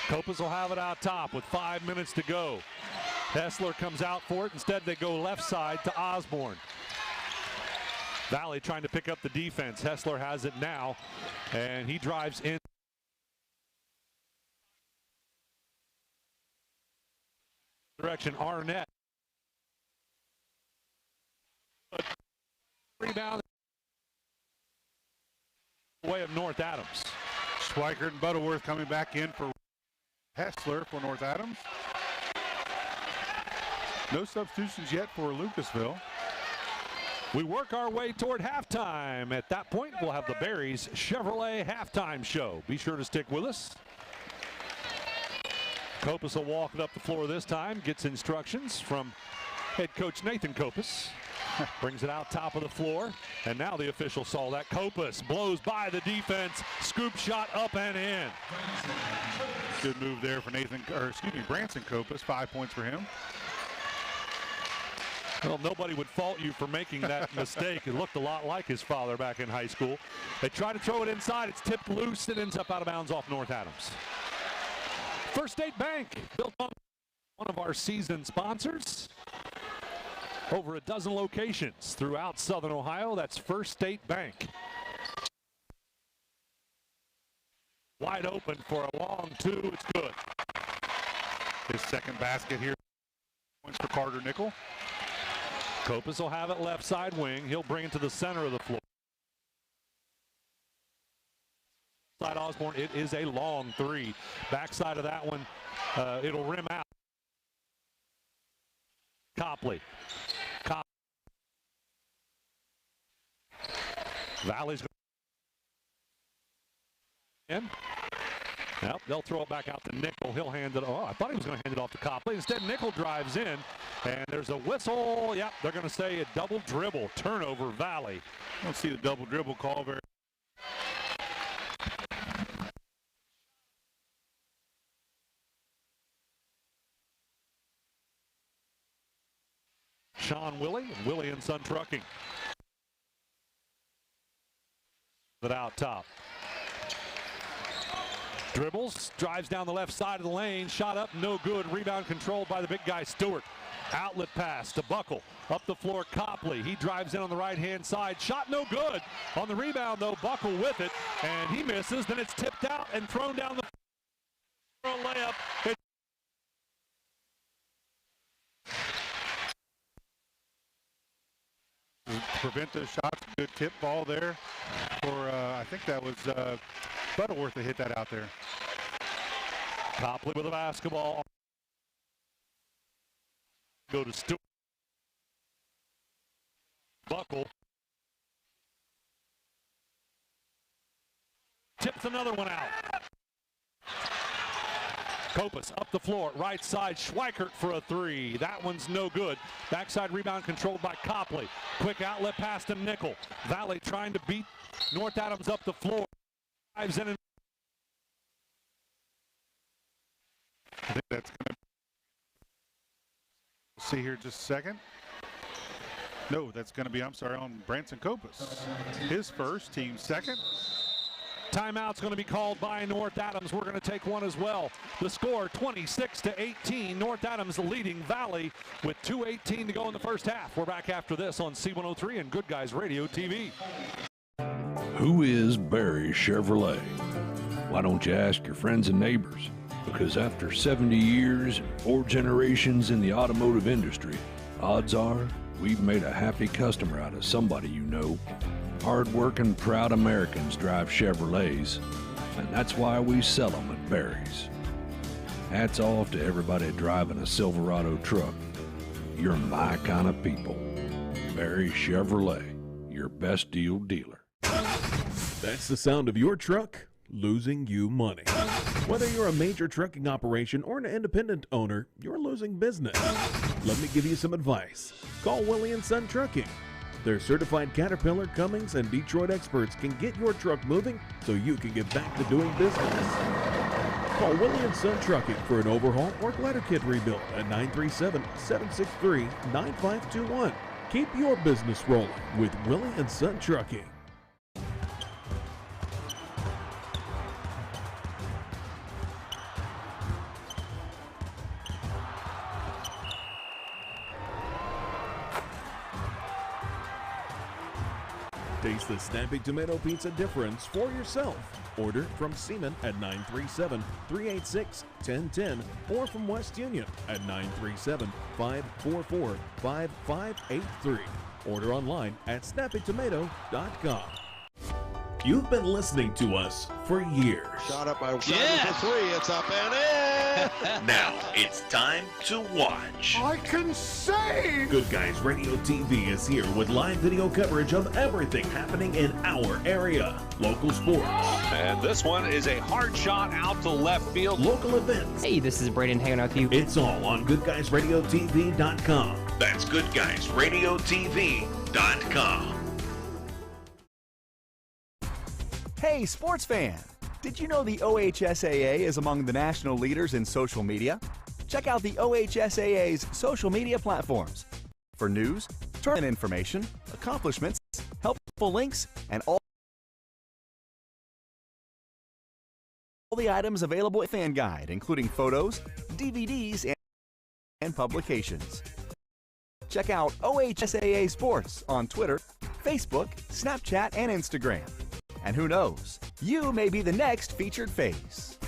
Kopus will have it out top with 5 minutes to go. Hessler comes out for it. Instead, they go left side to Osborne. Valley trying to pick up the defense. Hessler has it now, and he drives in. Direction, Arnett. Rebound. Way of North Adams. Schweikert and Butterworth coming back in for Hessler for North Adams. No substitutions yet for Lucasville. We work our way toward halftime. At that point, we'll have the Berries Chevrolet halftime show. Be sure to stick with us. Kopus will walk it up the floor this time. Gets instructions from head coach Nathan Kopus. Brings it out top of the floor. And now the official saw that. Kopus blows by the defense. Scoop shot up and in. Good move there for Branson Kopus. 5 points for him. Well, nobody would fault you for making that mistake. It looked a lot like his father back in high school. They try to throw it inside. It's tipped loose. It ends up out of bounds off North Adams. First State Bank, built on one of our season sponsors. Over a dozen locations throughout Southern Ohio. That's First State Bank. Wide open for a long two. It's good. His second basket here. Points for Carter Nickel. Kopus will have it left side wing. He'll bring it to the center of the floor. Side Osborne, it is a long three. Backside of that one, it'll rim out. Copley. Valley's in. Well, they'll throw it back out to Nickel. He'll hand it. Oh, I thought he was going to hand it off to Copley. Instead, Nickel drives in, and there's a whistle. Yep, they're going to say a double dribble. Turnover, Valley. I don't see the double dribble call very. Sean Willie and Willie and Son Trucking. It out top. Dribbles, drives down the left side of the lane, shot up, no good. Rebound controlled by the big guy, Stewart. Outlet pass to Buckle. Up the floor, Copley. He drives in on the right-hand side. Shot no good. On the rebound, though, Buckle with it, and he misses. Then it's tipped out and thrown down the layup. Prevent those shots. Good tip ball there for, I think that was Butterworth that hit that out there. Copley with a basketball. Go to Stewart. Buckle. Tips another one out. Kopus up the floor, right side, Schweikert for a three. That one's no good. Backside rebound controlled by Copley. Quick outlet pass to Nickel. Valley trying to beat North Adams up the floor. Drives in and I think that's going to see here just a second. No, that's going to be, I'm sorry, on Branson Copus. His first, team second. Timeout's going to be called by North Adams. We're going to take one as well. The score 26-18. North Adams leading Valley with 2:18 to go in the first half. We're back after this on C103 and Good Guys Radio TV. Who is Barry Chevrolet? Why don't you ask your friends and neighbors? Because after 70 years and 4 generations in the automotive industry, odds are we've made a happy customer out of somebody you know. Hard-working, proud Americans drive Chevrolets, and that's why we sell them at Barry's. Hats off to everybody driving a Silverado truck. You're my kind of people. Barry Chevrolet, your best deal dealer. That's the sound of your truck losing you money. Whether you're a major trucking operation or an independent owner, you're losing business. Let me give you some advice. Call Willie & Son Trucking. Their certified Caterpillar, Cummins, and Detroit experts can get your truck moving so you can get back to doing business. Call Willie & Son Trucking for an overhaul or glider kit rebuild at 937-763-9521. Keep your business rolling with Willie & Son Trucking. Taste the Snappy Tomato Pizza difference for yourself. Order from Seaman at 937-386-1010 or from West Union at 937-544-5583. Order online at snappytomato.com. You've been listening to us for years. Shot up by for 3. It's up and in. Now it's time to watch. I can save. Good Guys Radio TV is here with live video coverage of everything happening in our area. Local sports. And this one is a hard shot out to left field. Local events. Hey, this is Braden hanging out with you. It's all on GoodGuysRadioTV.com. That's GoodGuysRadiotv.com. Hey, sports fan! Did you know the OHSAA is among the national leaders in social media? Check out the OHSAA's social media platforms for news, tournament information, accomplishments, helpful links, and all the items available in Fan Guide, including photos, DVDs, and publications. Check out OHSAA Sports on Twitter, Facebook, Snapchat, and Instagram. And who knows, you may be the next featured face.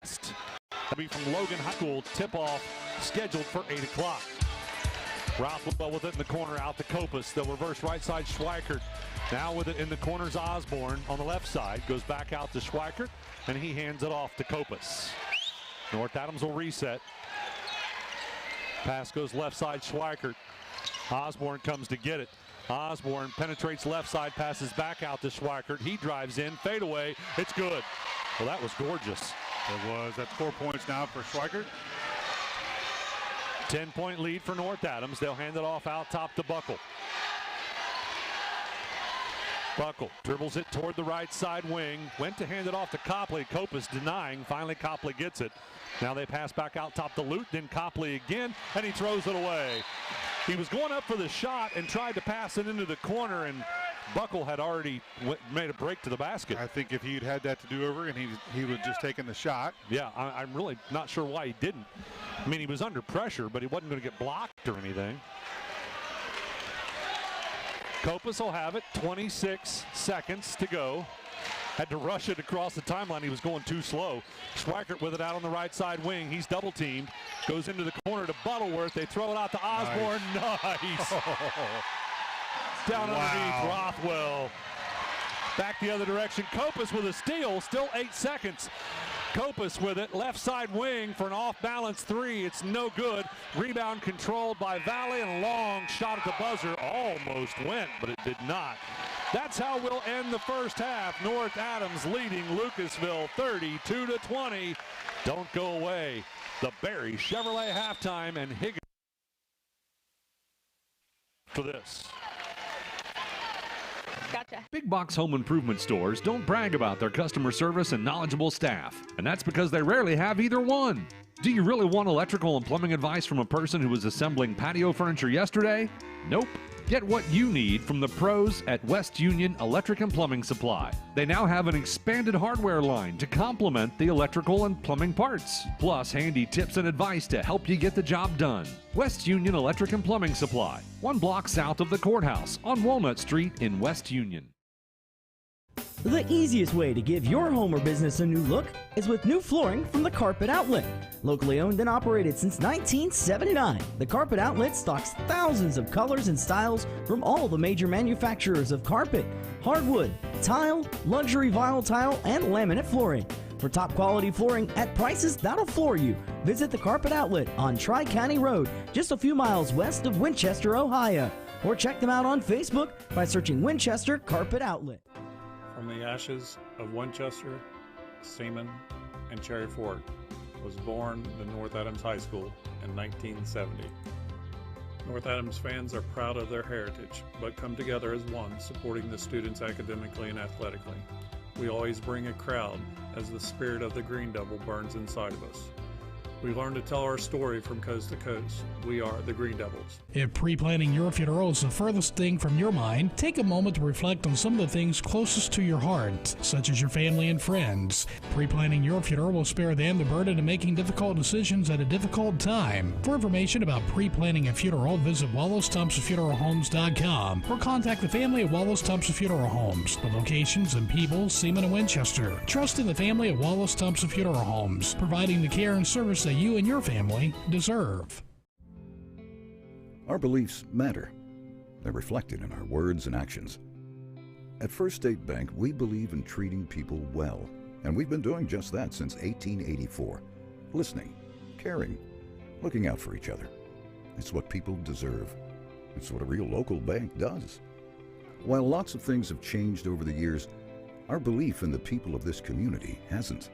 That'll be from Logan High School. Tip-off scheduled for 8 o'clock. Rothwell with it in the corner, out to Copus. They'll reverse right side Schweikert. Now with it in the corners, Osborne on the left side. Goes back out to Schweikert, and he hands it off to Copus. North Adams will reset. Pass goes left side, Schweikert. Osborne comes to get it. Osborne penetrates left side, passes back out to Schweikert. He drives in, fadeaway. It's good. Well, that was gorgeous. It was. That's 4 points now for Schweikert. 10-point lead for North Adams. They'll hand it off out top to Buckle. Buckle dribbles it toward the right side wing. Went to hand it off to Copley. Copus denying. Finally, Copley gets it. Now they pass back out top to Lute. Then Copley again, and he throws it away. He was going up for the shot and tried to pass it into the corner, and Buckle had already made a break to the basket. I think if he'd had that to do over and he would have just taken the shot. Yeah, I'm really not sure why he didn't. I mean, he was under pressure, but he wasn't going to get blocked or anything. Copus will have it, 26 seconds to go. Had to rush it across the timeline. He was going too slow. Schweikert with it out on the right side wing. He's double teamed. Goes into the corner to Butterworth. They throw it out to Osborne. Nice. Down underneath Rothwell. Back the other direction. Copus with a steal. Still 8 seconds. Copus with it. Left side wing for an off-balance three. It's no good. Rebound controlled by Valley, and a long shot at the buzzer. Almost went, but it did not. That's how we'll end the first half. North Adams leading Lucasville 32-20. Don't go away. The Barry Chevrolet halftime, and Higgins for this. Gotcha. Big box home improvement stores don't brag about their customer service and knowledgeable staff, and that's because they rarely have either one. Do you really want electrical and plumbing advice from a person who was assembling patio furniture yesterday? Nope. Get what you need from the pros at West Union Electric and Plumbing Supply. They now have an expanded hardware line to complement the electrical and plumbing parts, plus handy tips and advice to help you get the job done. West Union Electric and Plumbing Supply, 1 block south of the courthouse on Walnut Street in West Union. The easiest way to give your home or business a new look is with new flooring from the Carpet Outlet. Locally owned and operated since 1979, the Carpet Outlet stocks thousands of colors and styles from all the major manufacturers of carpet, hardwood, tile, luxury vinyl tile, and laminate flooring. For top quality flooring at prices that'll floor you, visit the Carpet Outlet on Tri-County Road, just a few miles west of Winchester, Ohio. Or check them out on Facebook by searching Winchester Carpet Outlet. From the ashes of Winchester, Seaman, and Cherry Fork was born the North Adams High School in 1970. North Adams fans are proud of their heritage, but come together as one, supporting the students academically and athletically. We always bring a crowd as the spirit of the Green Devil burns inside of us. We learn to tell our story from coast to coast. We are the Green Devils. If pre-planning your funeral is the furthest thing from your mind, take a moment to reflect on some of the things closest to your heart, such as your family and friends. Pre-planning your funeral will spare them the burden of making difficult decisions at a difficult time. For information about pre-planning a funeral, visit WallowsThompsonFuneralHomes.com or contact the family at Wallace Thompson Funeral Homes. The locations in Peebles, Seaman, and Winchester. Trust in the family at Wallace Thompson Funeral Homes, providing the care and service that you and your family deserve. Our beliefs matter. They're reflected in our words and actions. At First State Bank, we believe in treating people well, and we've been doing just that since 1884. Listening, caring, looking out for each other. It's what people deserve. It's what a real local bank does. While lots of things have changed over the years, our belief in the people of this community hasn't.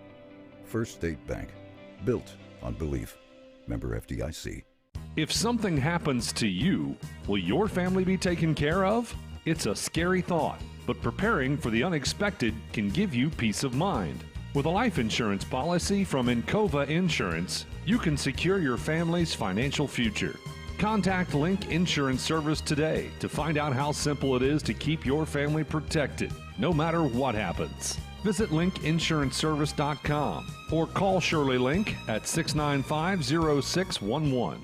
First State Bank, built on belief. Member FDIC. If something happens to you, will your family be taken care of? It's a scary thought, but preparing for the unexpected can give you peace of mind. With a life insurance policy from Encova Insurance, you can secure your family's financial future. Contact Link Insurance Service today to find out how simple it is to keep your family protected, no matter what happens. Visit linkinsuranceservice.com or call Shirley Link at 695-0611.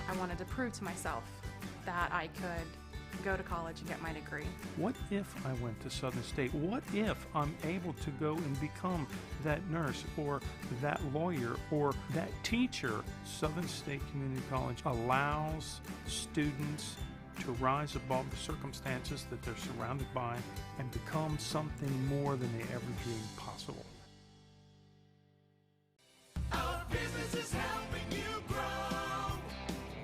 I wanted to prove to myself that I could go to college and get my degree. What if I went to Southern State? What if I'm able to go and become that nurse or that lawyer or that teacher? Southern State Community College allows students to rise above the circumstances that they're surrounded by and become something more than they ever dreamed possible. Our business is helping you grow.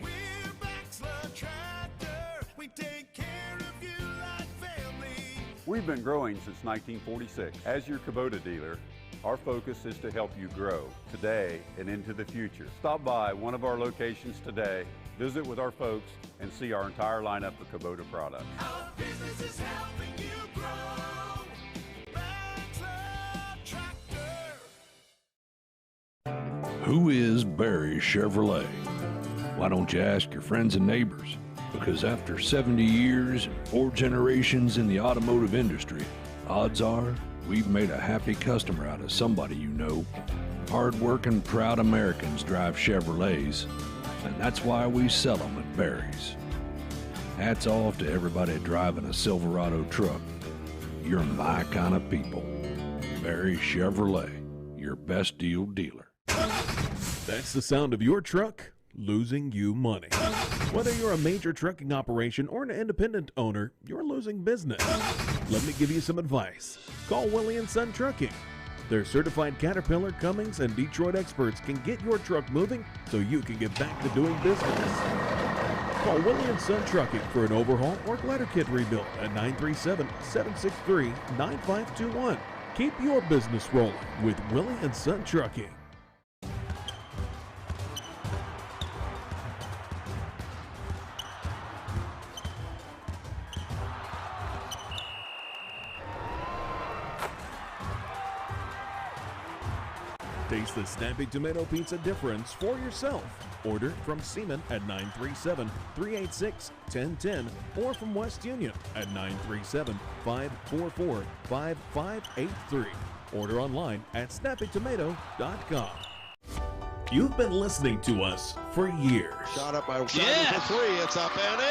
We're Baxler Tractor. We take care of you like family. We've been growing since 1946. As your Kubota dealer, our focus is to help you grow today and into the future. Stop by one of our locations today, visit with our folks, and see our entire lineup of Kubota products. Our business is helping you grow. Baxler Tractor. Who is Barry Chevrolet? Why don't you ask your friends and neighbors? Because after 70 years and 4 generations in the automotive industry, odds are we've made a happy customer out of somebody you know. Hard-working, proud Americans drive Chevrolets, and that's why we sell them at Barry's. Hats off to everybody driving a Silverado truck. You're my kind of people. Barry Chevrolet, your best deal dealer. That's the sound of your truck losing you money. Whether you're a major trucking operation or an independent owner, you're losing business. Let me give you some advice. Call Willie & Son Trucking. Their certified Caterpillar, Cummins, and Detroit experts can get your truck moving so you can get back to doing business. Call Willie & Son Trucking for an overhaul or glider kit rebuild at 937-763-9521. Keep your business rolling with Willie & Son Trucking. Taste the snappy tomato pizza difference for yourself. Order from Seaman at 937-386-1010 or from West Union at 937-544-5583. Order online at snappytomato.com. You've been listening to us for years. Shot up by Simon for three. It's up and in.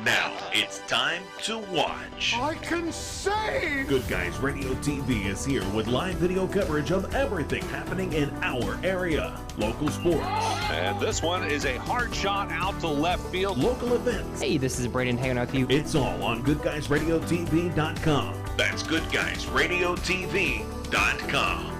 Now it's time to watch. I can save. Good Guys Radio TV is here with live video coverage of everything happening in our area. Local sports. And this one is a hard shot out to left field. Local events. Hey, this is Braden hanging out with you. It's all on GoodGuysRadioTV.com. That's GoodGuysRadiotv.com.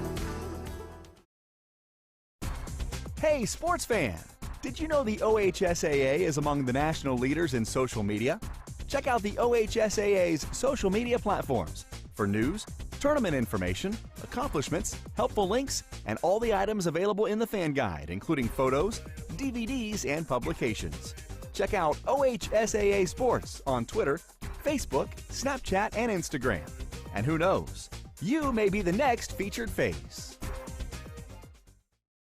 Hey, sports fan! Did you know the OHSAA is among the national leaders in social media? Check out the OHSAA's social media platforms for news, tournament information, accomplishments, helpful links, and all the items available in the fan guide, including photos, DVDs, and publications. Check out OHSAA Sports on Twitter, Facebook, Snapchat, and Instagram. And who knows, you may be the next featured face.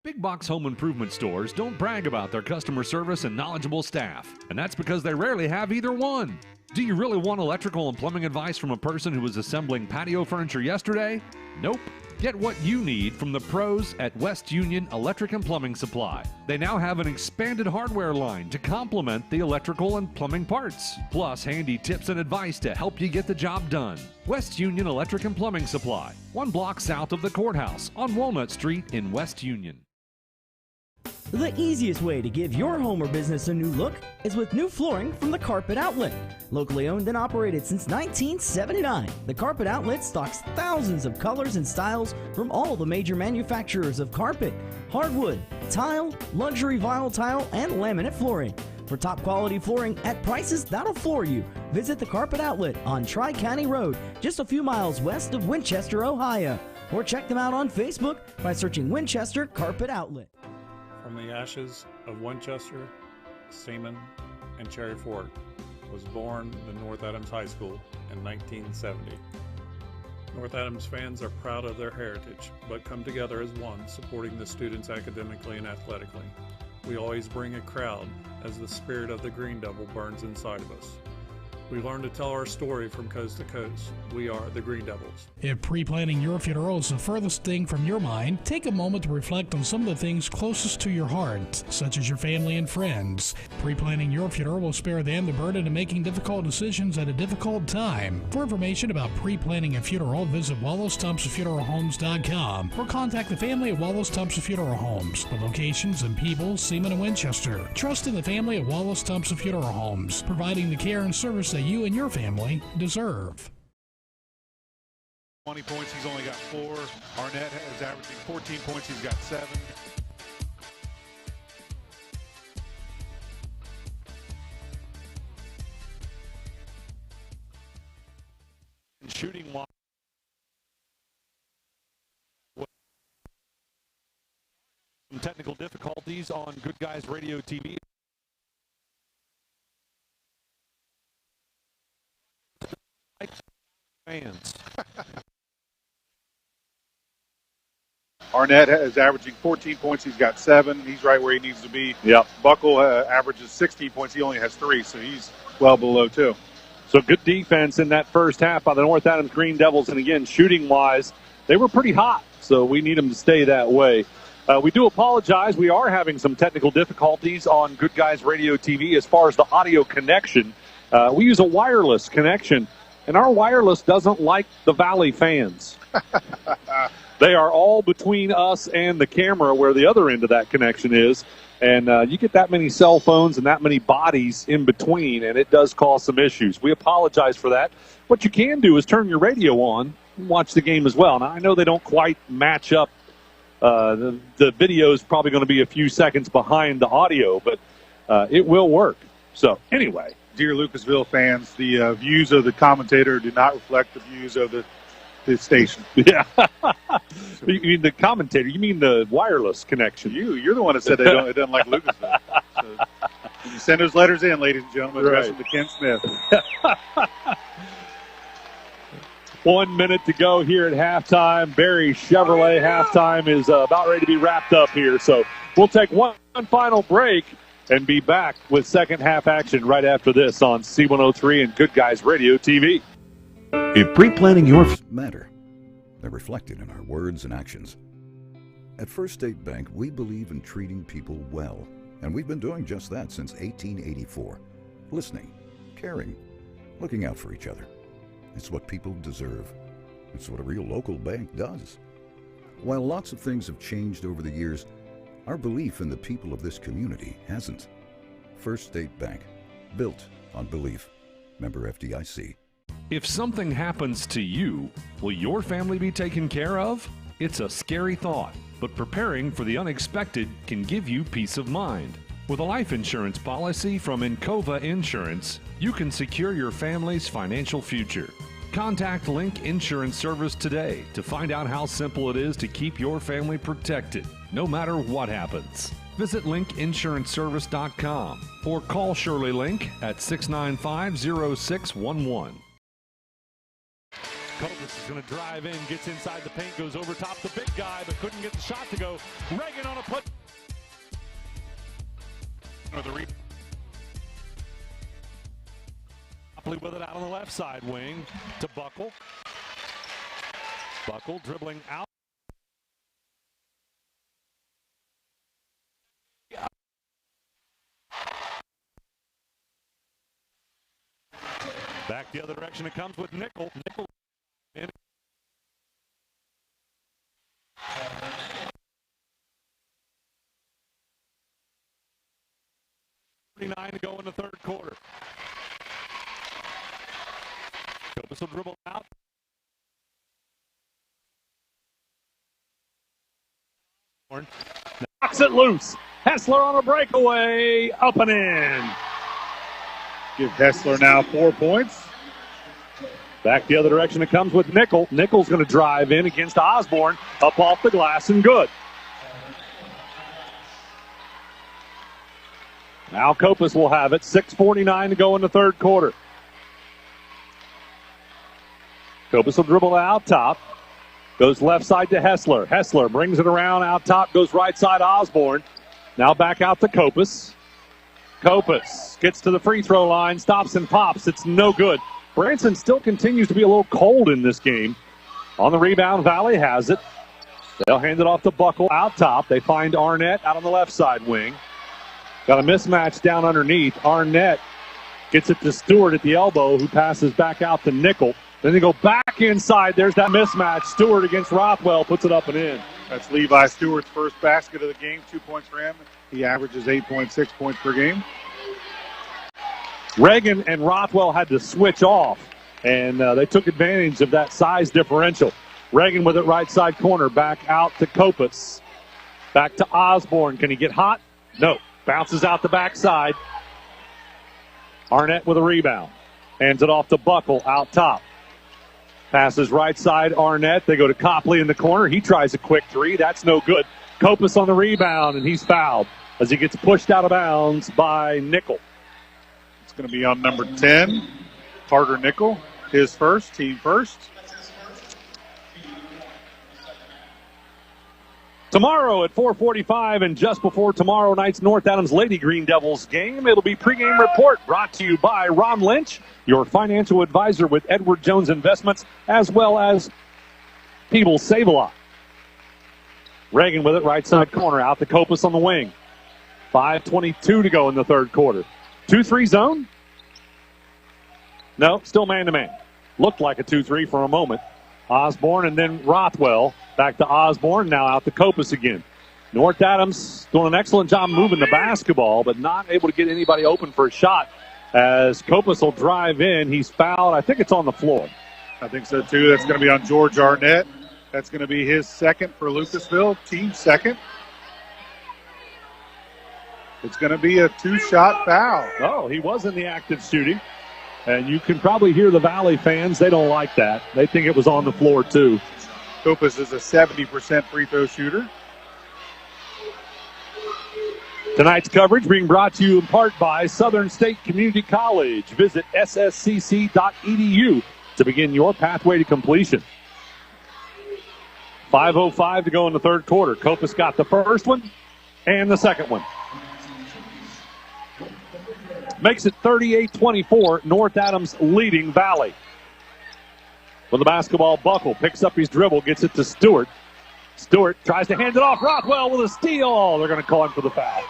Big box home improvement stores don't brag about their customer service and knowledgeable staff, and that's because they rarely have either one. Do you really want electrical and plumbing advice from a person who was assembling patio furniture yesterday? Nope. Get what you need from the pros at West Union Electric and Plumbing Supply. They now have an expanded hardware line to complement the electrical and plumbing parts, plus handy tips and advice to help you get the job done. West Union Electric and Plumbing Supply, 1 block south of the courthouse on Walnut Street in West Union. The easiest way to give your home or business a new look is with new flooring from the Carpet Outlet. Locally owned and operated since 1979, the Carpet Outlet stocks thousands of colors and styles from all the major manufacturers of carpet, hardwood, tile, luxury vinyl tile, and laminate flooring. For top quality flooring at prices that'll floor you, visit the Carpet Outlet on Tri-County Road, just a few miles west of Winchester, Ohio. Or check them out on Facebook by searching Winchester Carpet Outlet. From the ashes of Winchester, Seaman, and Cherry Fork was born the North Adams High School in 1970. North Adams fans are proud of their heritage, but come together as one, supporting the students academically and athletically. We always bring a crowd as the spirit of the Green Devil burns inside of us. We learn to tell our story from coast to coast. We are the Green Devils. If pre-planning your funeral is the furthest thing from your mind, take a moment to reflect on some of the things closest to your heart, such as your family and friends. Pre-planning your funeral will spare them the burden of making difficult decisions at a difficult time. For information about pre-planning a funeral, visit WallacethompsonFuneralHomes.com or contact the family at Wallace Thompson Funeral Homes, with locations in Peebles, Seaman, and Winchester. Trust in the family at Wallace Thompson Funeral Homes, providing the care and service that you and your family deserve. 20 points, he's only got 4. Arnett is averaging 14 points, he's got 7. And shooting wise, some technical difficulties on Good Guys Radio TV. Fans. Arnett is averaging 14 points. He's got 7. He's right where he needs to be. Yep. Buckle averages 16 points. He only has 3, so he's well below 2. So good defense in that first half by the North Adams Green Devils. And again, shooting-wise, they were pretty hot, so we need them to stay that way. We do apologize. We are having some technical difficulties on Good Guys Radio TV as far as the audio connection. We use a wireless connection, and our wireless doesn't like the Valley fans. They are all between us and the camera where the other end of that connection is. And you get that many cell phones and that many bodies in between, and it does cause some issues. We apologize for that. What you can do is turn your radio on and watch the game as well. Now, I know they don't quite match up. The video is probably going to be a few seconds behind the audio, but it will work. So, anyway. Dear Lucasville fans, the views of the commentator do not reflect the views of the station. Yeah. You mean the commentator? You mean the wireless connection? You're the one that said it doesn't like Lucasville. So, you send those letters in, ladies and gentlemen. Right. Address them to Ken Smith. 1 minute to go here at halftime. Barry Chevrolet halftime is about ready to be wrapped up here. So we'll take one final break and be back with second half action right after this on C103 and Good Guys Radio TV. If pre-planning your matter, they're reflected in our words and actions. At First State Bank, we believe in treating people well, and we've been doing just that since 1884. Listening, caring, looking out for each other. It's what people deserve. It's what a real local bank does. While lots of things have changed over the years, our belief in the people of this community hasn't. First State Bank, built on belief. Member FDIC. If something happens to you, will your family be taken care of? It's a scary thought, but preparing for the unexpected can give you peace of mind. With a life insurance policy from Encova Insurance, you can secure your family's financial future. Contact Link Insurance Service today to find out how simple it is to keep your family protected, no matter what happens. Visit linkinsuranceservice.com or call Shirley Link at 695-0611. Cobus is going to drive in, gets inside the paint, goes over top the big guy, but couldn't get the shot to go. Reagan on a put. With it out on the left side wing to Buckle. Buckle dribbling out. Back the other direction it comes with Nickel. Nickel in. 39 to go in the third quarter. Cobus will dribble out. Knocks it loose. Hessler on a breakaway. Up and in. Give Hessler now 4 points. Back the other direction it comes with Nickel. Nickel's going to drive in against Osborne. Up off the glass and good. Now Copus will have it. 6:49 to go in the third quarter. Copus will dribble out top. Goes left side to Hessler. Hessler brings it around out top. Goes right side Osborne. Now back out to Copus. Copus gets to the free throw line. Stops and pops. It's no good. Branson still continues to be a little cold in this game. On the rebound, Valley has it. They'll hand it off to Buckle out top. They find Arnett out on the left side wing. Got a mismatch down underneath. Arnett gets it to Stewart at the elbow, who passes back out to Nickel. Then they go back inside. There's that mismatch. Stewart against Rothwell puts it up and in. That's Levi Stewart's first basket of the game. 2 points for him. He averages 8.6 points per game. Reagan and Rothwell had to switch off, and they took advantage of that size differential. Reagan with it right side corner. Back out to Copus. Back to Osborne. Can he get hot? No. Bounces out the backside. Arnett with a rebound. Hands it off to Buckle out top. Passes right side Arnett. They go to Copley in the corner. He tries a quick three. That's no good. Copus on the rebound, and he's fouled as he gets pushed out of bounds by Nickel. It's going to be on number 10, Carter Nickel. His first, team first. Tomorrow at 4:45 and just before tomorrow night's North Adams Lady Green Devils game, it'll be pregame report brought to you by Ron Lynch, your financial advisor with Edward Jones Investments, as well as Peebles Save-A-Lot. Reagan with it right side corner out to Copus on the wing. 5:22 to go in the third quarter. 2-3 zone? No, still man-to-man. Looked like a 2-3 for a moment. Osborne and then Rothwell. Back to Osborne, now out to Copus again. North Adams doing an excellent job moving the basketball, but not able to get anybody open for a shot as Copus will drive in. He's fouled. I think it's on the floor. I think so, too. That's going to be on George Arnett. That's going to be his second for Lucasville, team second. It's going to be a two-shot foul. Oh, he was in the active shooting. And you can probably hear the Valley fans. They don't like that. They think it was on the floor, too. Copus is a 70% free throw shooter. Tonight's coverage being brought to you in part by Southern State Community College. Visit sscc.edu to begin your pathway to completion. 5:05 to go in the third quarter. Kopus got the first one and the second one. Makes it 38-24, North Adams leading Valley. With the basketball, Buckle picks up his dribble, gets it to Stewart. Stewart tries to hand it off. Rothwell with a steal. They're going to call him for the foul.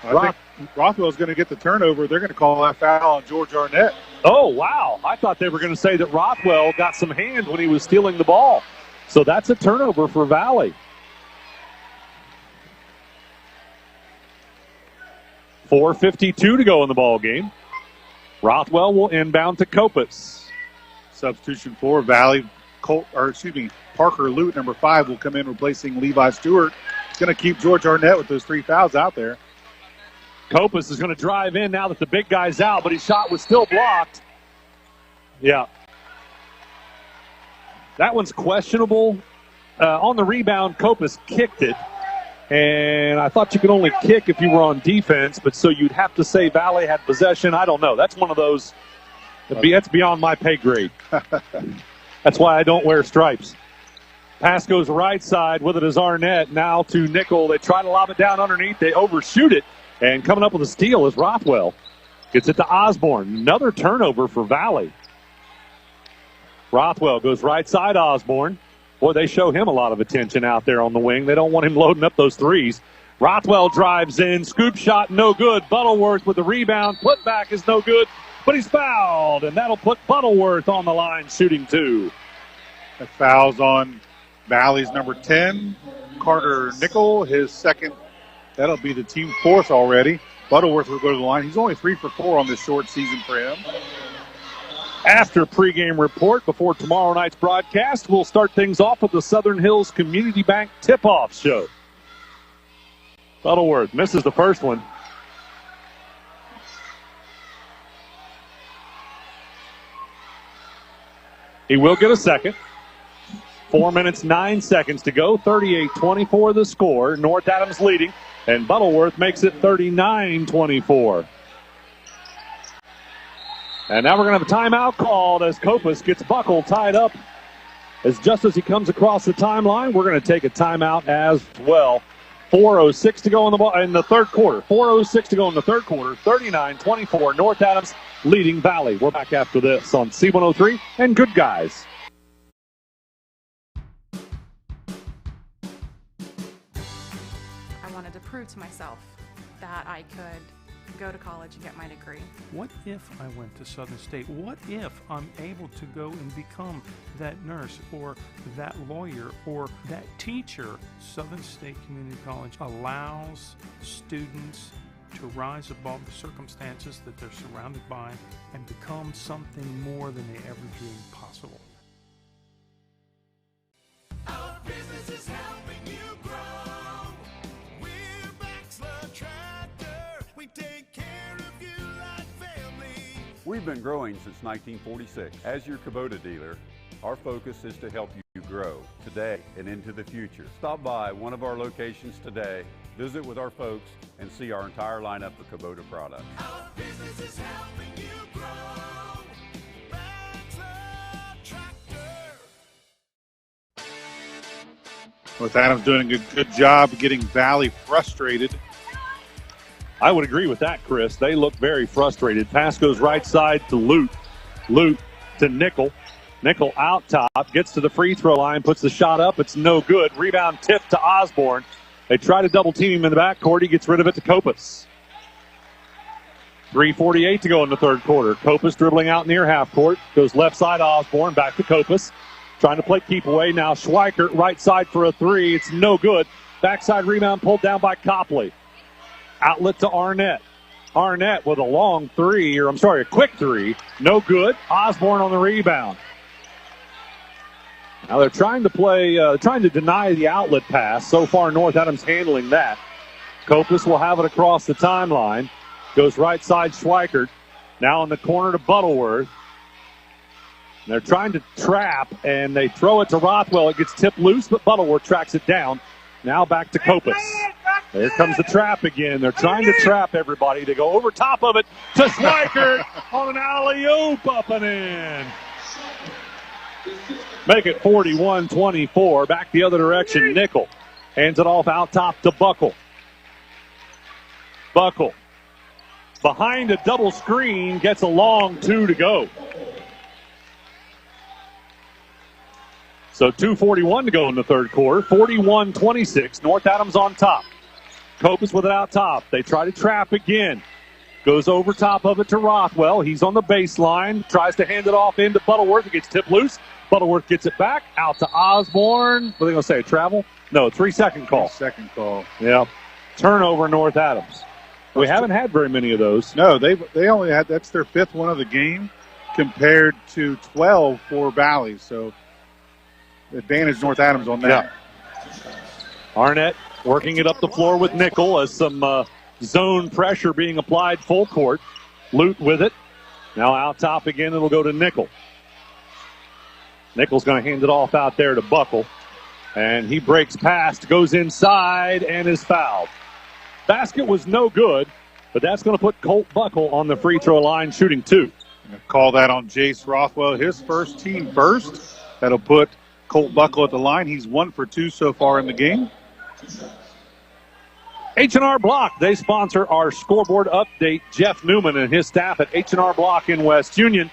I think Rothwell's going to get the turnover. They're going to call that foul on George Arnett. Oh, wow. I thought they were going to say that Rothwell got some hand when he was stealing the ball. So that's a turnover for Valley. 4:52 to go in the ball game. Rothwell will inbound to Kopus. Substitution for Valley. Parker Lute, number 5, will come in replacing Levi Stewart. It's going to keep George Arnett with those 3 fouls out there. Kopus is going to drive in now that the big guy's out, but his shot was still blocked. Yeah. That one's questionable. On the rebound, Kopus kicked it. And I thought you could only kick if you were on defense, but so you'd have to say Valley had possession. I don't know. That's one of those. That's beyond my pay grade. That's why I don't wear stripes. Pass goes right side with it is Arnett. Now to Nickel. They try to lob it down underneath. They overshoot it. And coming up with a steal is Rothwell. Gets it to Osborne. Another turnover for Valley. Rothwell goes right side, Osborne. Boy, they show him a lot of attention out there on the wing. They don't want him loading up those threes. Rothwell drives in. Scoop shot, no good. Butterworth with the rebound. Put back is no good, but he's fouled, and that'll put Butterworth on the line shooting 2. That foul's on Valley's number 10, Carter Nickel, his second. That'll be the team 4th already. Butterworth will go to the line. He's only 3 for 4 on this short season for him. After pregame report, before tomorrow night's broadcast, we'll start things off with the Southern Hills Community Bank tip-off show. Butterworth misses the first one. He will get a second. 4 minutes, 9 seconds to go. 38-24 the score. North Adams leading, and Butterworth makes it 39-24. And now we're going to have a timeout called as Kopus gets Buckle tied up. Just as he comes across the timeline, we're going to take a timeout as well. 4:06 to go in the third quarter. 4:06 to go in the third quarter. 39-24. North Adams leading Valley. We're back after this on C103 and Good Guys. I wanted to prove to myself that I could go to college and get my degree. What if I went to Southern State? What if I'm able to go and become that nurse or that lawyer or that teacher? Southern State Community College allows students to rise above the circumstances that they're surrounded by and become something more than they ever dreamed possible. Our business is helping you grow. We're Baxler Tractor. We take care of you like family. We've been growing since 1946. As your Kubota dealer, our focus is to help you grow today and into the future. Stop by one of our locations today, visit with our folks, and see our entire lineup of Kubota products. Our business is helping you grow. Baxler Tractor. North Adams doing a good job getting Valley frustrated. I would agree with that, Chris. They look very frustrated. Pass goes right side to Lute. Lute to Nickel. Nickel out top, gets to the free throw line, puts the shot up. It's no good. Rebound tip to Osborne. They try to double team him in the backcourt. He gets rid of it to Kopus. 3:48 to go in the third quarter. Kopus dribbling out near half court. Goes left side Osborne, back to Kopus. Trying to play keep away. Now Schweikert right side for a three. It's no good. Backside rebound pulled down by Copley. Outlet to Arnett. Arnett with a quick three. No good. Osborne on the rebound. Now they're trying to deny the outlet pass. So far, North Adams handling that. Kopus will have it across the timeline. Goes right side Schweikert. Now in the corner to Butterworth. They're trying to trap, and they throw it to Rothwell. It gets tipped loose, but Butterworth tracks it down. Now back to Kopus. There comes the trap again. They're trying to trap everybody. They go over top of it to Schweikert on an alley-oop up and in. Make it 41-24. Back the other direction, Nickel. Hands it off out top to Buckle. Buckle. Behind a double screen, gets a long 2 to go. So 2:41 to go in the third quarter. 41-26. North Adams on top. Copus with it out top. They try to trap again. Goes over top of it to Rothwell. He's on the baseline. Tries to hand it off into Butterworth. It gets tipped loose. Butterworth gets it back. Out to Osborne. What are they going to say? Travel? No, 3-second call. 3-second call. Yeah. Turnover, North Adams. We haven't had very many of those. No, they only had, that's their 5th one of the game compared to 12 for Valley. So advantage North Adams on that. Yeah. Arnett working it up the floor with Nickel as some zone pressure being applied full court. Lute with it. Now out top again, it'll go to Nickel. Nickel's going to hand it off out there to Buckle. And he breaks past, goes inside, and is fouled. Basket was no good, but that's going to put Colt Buckle on the free throw line shooting 2. Call that on Jace Rothwell, his first team first. That'll put Colt Buckle at the line. He's 1 for 2 so far in the game. H&R Block, they sponsor our scoreboard update. Jeff Newman and his staff at H&R Block in West Union.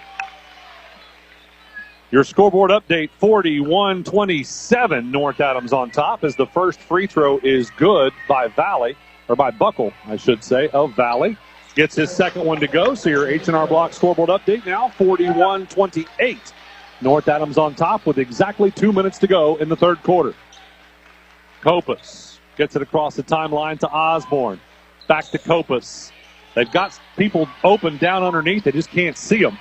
Your scoreboard update, 41-27. North Adams on top as the first free throw is good by Valley, or by Buckle, I should say, of Valley. Gets his second one to go, so your H&R Block scoreboard update now, 41-28. North Adams on top with exactly 2 minutes to go in the third quarter. Copus gets it across the timeline to Osborne. Back to Copus. They've got people open down underneath. They just can't see them.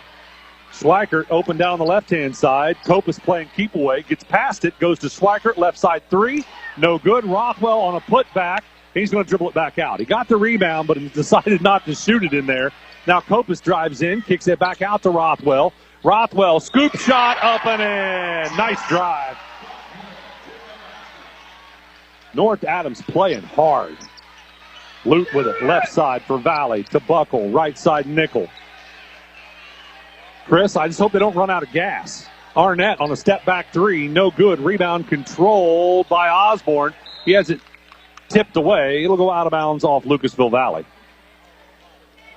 Schweikert open down the left-hand side. Copus playing keep away. Gets past it. Goes to Schweikert. Left side 3. No good. Rothwell on a putback. He's going to dribble it back out. He got the rebound, but he decided not to shoot it in there. Now Copus drives in. Kicks it back out to Rothwell. Rothwell, scoop shot up and in. Nice drive. North Adams playing hard. Lute with it. Left side for Valley to Buckle. Right side Nickel. Chris, I just hope they don't run out of gas. Arnett on a step-back 3. No good. Rebound controlled by Osborne. He has it tipped away. It'll go out of bounds off Lucasville Valley.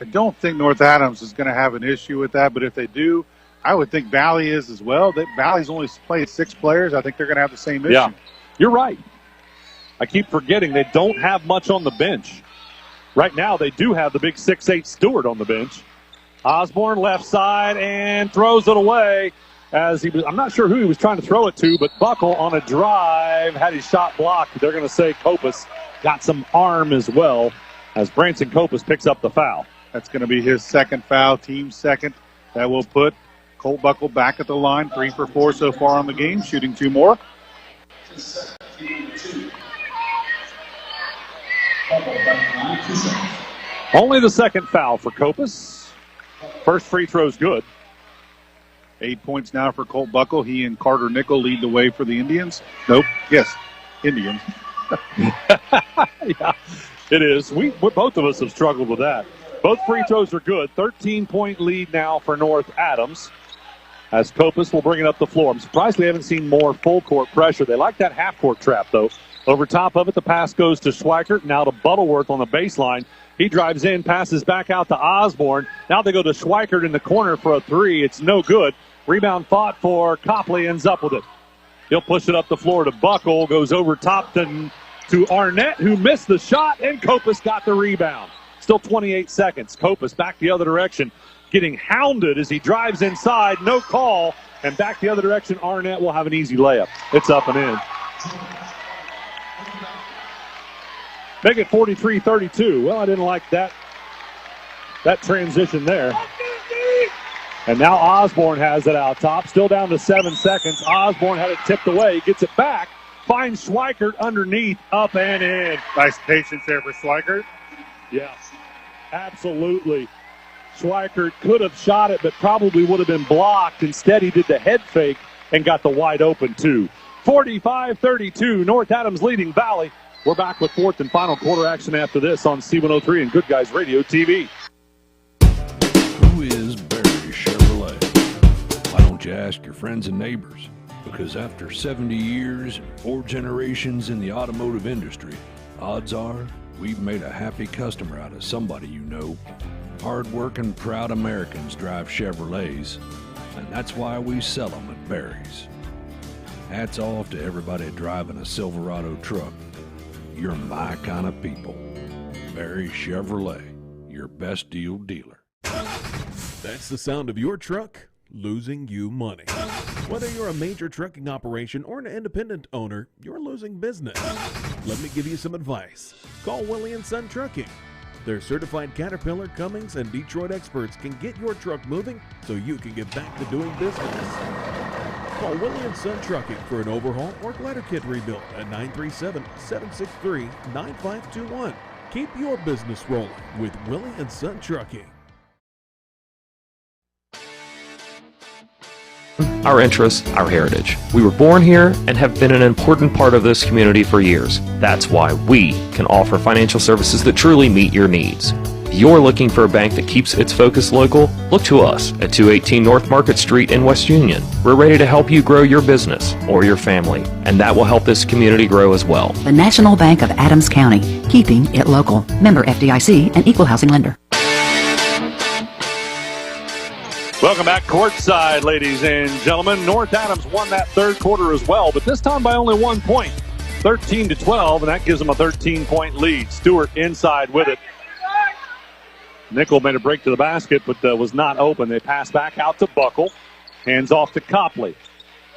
I don't think North Adams is going to have an issue with that, but if they do, I would think Valley is as well. Valley's only played 6 players. I think they're going to have the same issue. Yeah, you're right. I keep forgetting they don't have much on the bench. Right now they do have the big 6'8 Stewart on the bench. Osborne left side and throws it away as I'm not sure who he was trying to throw it to, but Buckle on a drive had his shot blocked. They're going to say Copus got some arm as well as Branson Copus picks up the foul. That's going to be his second foul, team second. That will put Colt Buckle back at the line, 3 for 4 so far on the game, shooting 2 more. Only the second foul for Copus. First free throw's good. 8 points now for Colt Buckle. He and Carter Nickel lead the way for the Indians. Nope. Yes, Indians. Yeah, it is. Both of us have struggled with that. Both free throws are good. 13-point lead now for North Adams as Copus will bring it up the floor. I'm surprised we haven't seen more full-court pressure. They like that half-court trap, though. Over top of it, the pass goes to Schweikert. Now to Butterworth on the baseline. He drives in, passes back out to Osborne. Now they go to Schweikert in the corner for a 3. It's no good. Rebound fought for Copley, ends up with it. He'll push it up the floor to Buckle. Goes over top to Arnett, who missed the shot, and Copus got the rebound. Still 28 seconds. Copus back the other direction, getting hounded as he drives inside. No call. And back the other direction, Arnett will have an easy layup. It's up and in. Make it 43-32. Well, I didn't like that transition there. And now Osborne has it out top. Still down to 7 seconds. Osborne had it tipped away. Gets it back. Finds Schweikert underneath. Up and in. Nice patience there for Schweikert. Yes, absolutely. Schweikert could have shot it, but probably would have been blocked. Instead, he did the head fake and got the wide open, too. 45-32. North Adams leading Valley. We're back with fourth and final quarter action after this on C103 and Good Guys Radio TV. Who is Barry Chevrolet? Why don't don't you ask your friends and neighbors? Because after 70 years and 4 generations in the automotive industry, odds are we've made a happy customer out of somebody you know. Hard-working, proud Americans drive Chevrolets, and that's why we sell them at Barry's. Hats off to everybody driving a Silverado truck. You're my kind of people. Barry Chevrolet, your best deal dealer. That's the sound of your truck losing you money. Whether you're a major trucking operation or an independent owner, you're losing business. Let me give you some advice. Call Willie & Son Trucking. Their certified Caterpillar, Cummins, and Detroit experts can get your truck moving so you can get back to doing business. Call Willie & Son Trucking for an overhaul or glider kit rebuild at 937-763-9521. Keep your business rolling with Willie & Son Trucking. Our interests, our heritage. We were born here and have been an important part of this community for years. That's why we can offer financial services that truly meet your needs. If you're looking for a bank that keeps its focus local, look to us at 218 North Market Street in West Union. We're ready to help you grow your business or your family, and that will help this community grow as well. The National Bank of Adams County, keeping it local. Member FDIC and equal housing lender. Welcome back courtside, ladies and gentlemen. North Adams won that third quarter as well, but this time by only 1 point, 13-12, and that gives them a 13-point lead. Stewart inside with it. Nickel made a break to the basket, but was not open. They pass back out to Buckle. Hands off to Copley.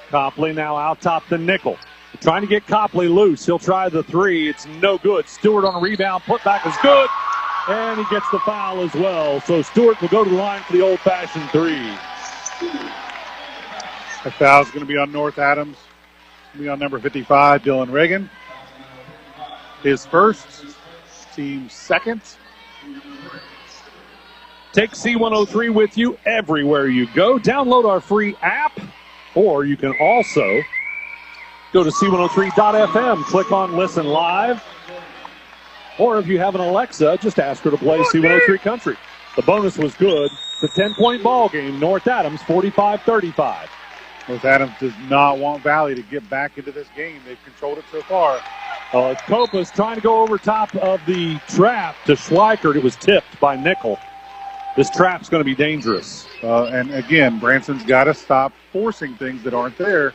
Copley now out top to Nickel. Trying to get Copley loose. He'll try the three. It's no good. Stewart on a rebound. Putback is good. And he gets the foul as well. So Stewart will go to the line for the old-fashioned three. The foul's going to be on North Adams. It's going to be on number 55, Dylan Reagan. His first, team second. Take C103 with you everywhere you go. Download our free app, or you can also go to C103.fm. Click on Listen Live. Or if you have an Alexa, just ask her to play C103 Country. The bonus was good. It's a 10-point ball game. North Adams 45-35. North Adams does not want Valley to get back into this game. They've controlled it so far. Copa's trying to go over top of the trap to Schweikert. It was tipped by Nickel. This trap's going to be dangerous. And again, Branson's got to stop forcing things that aren't there.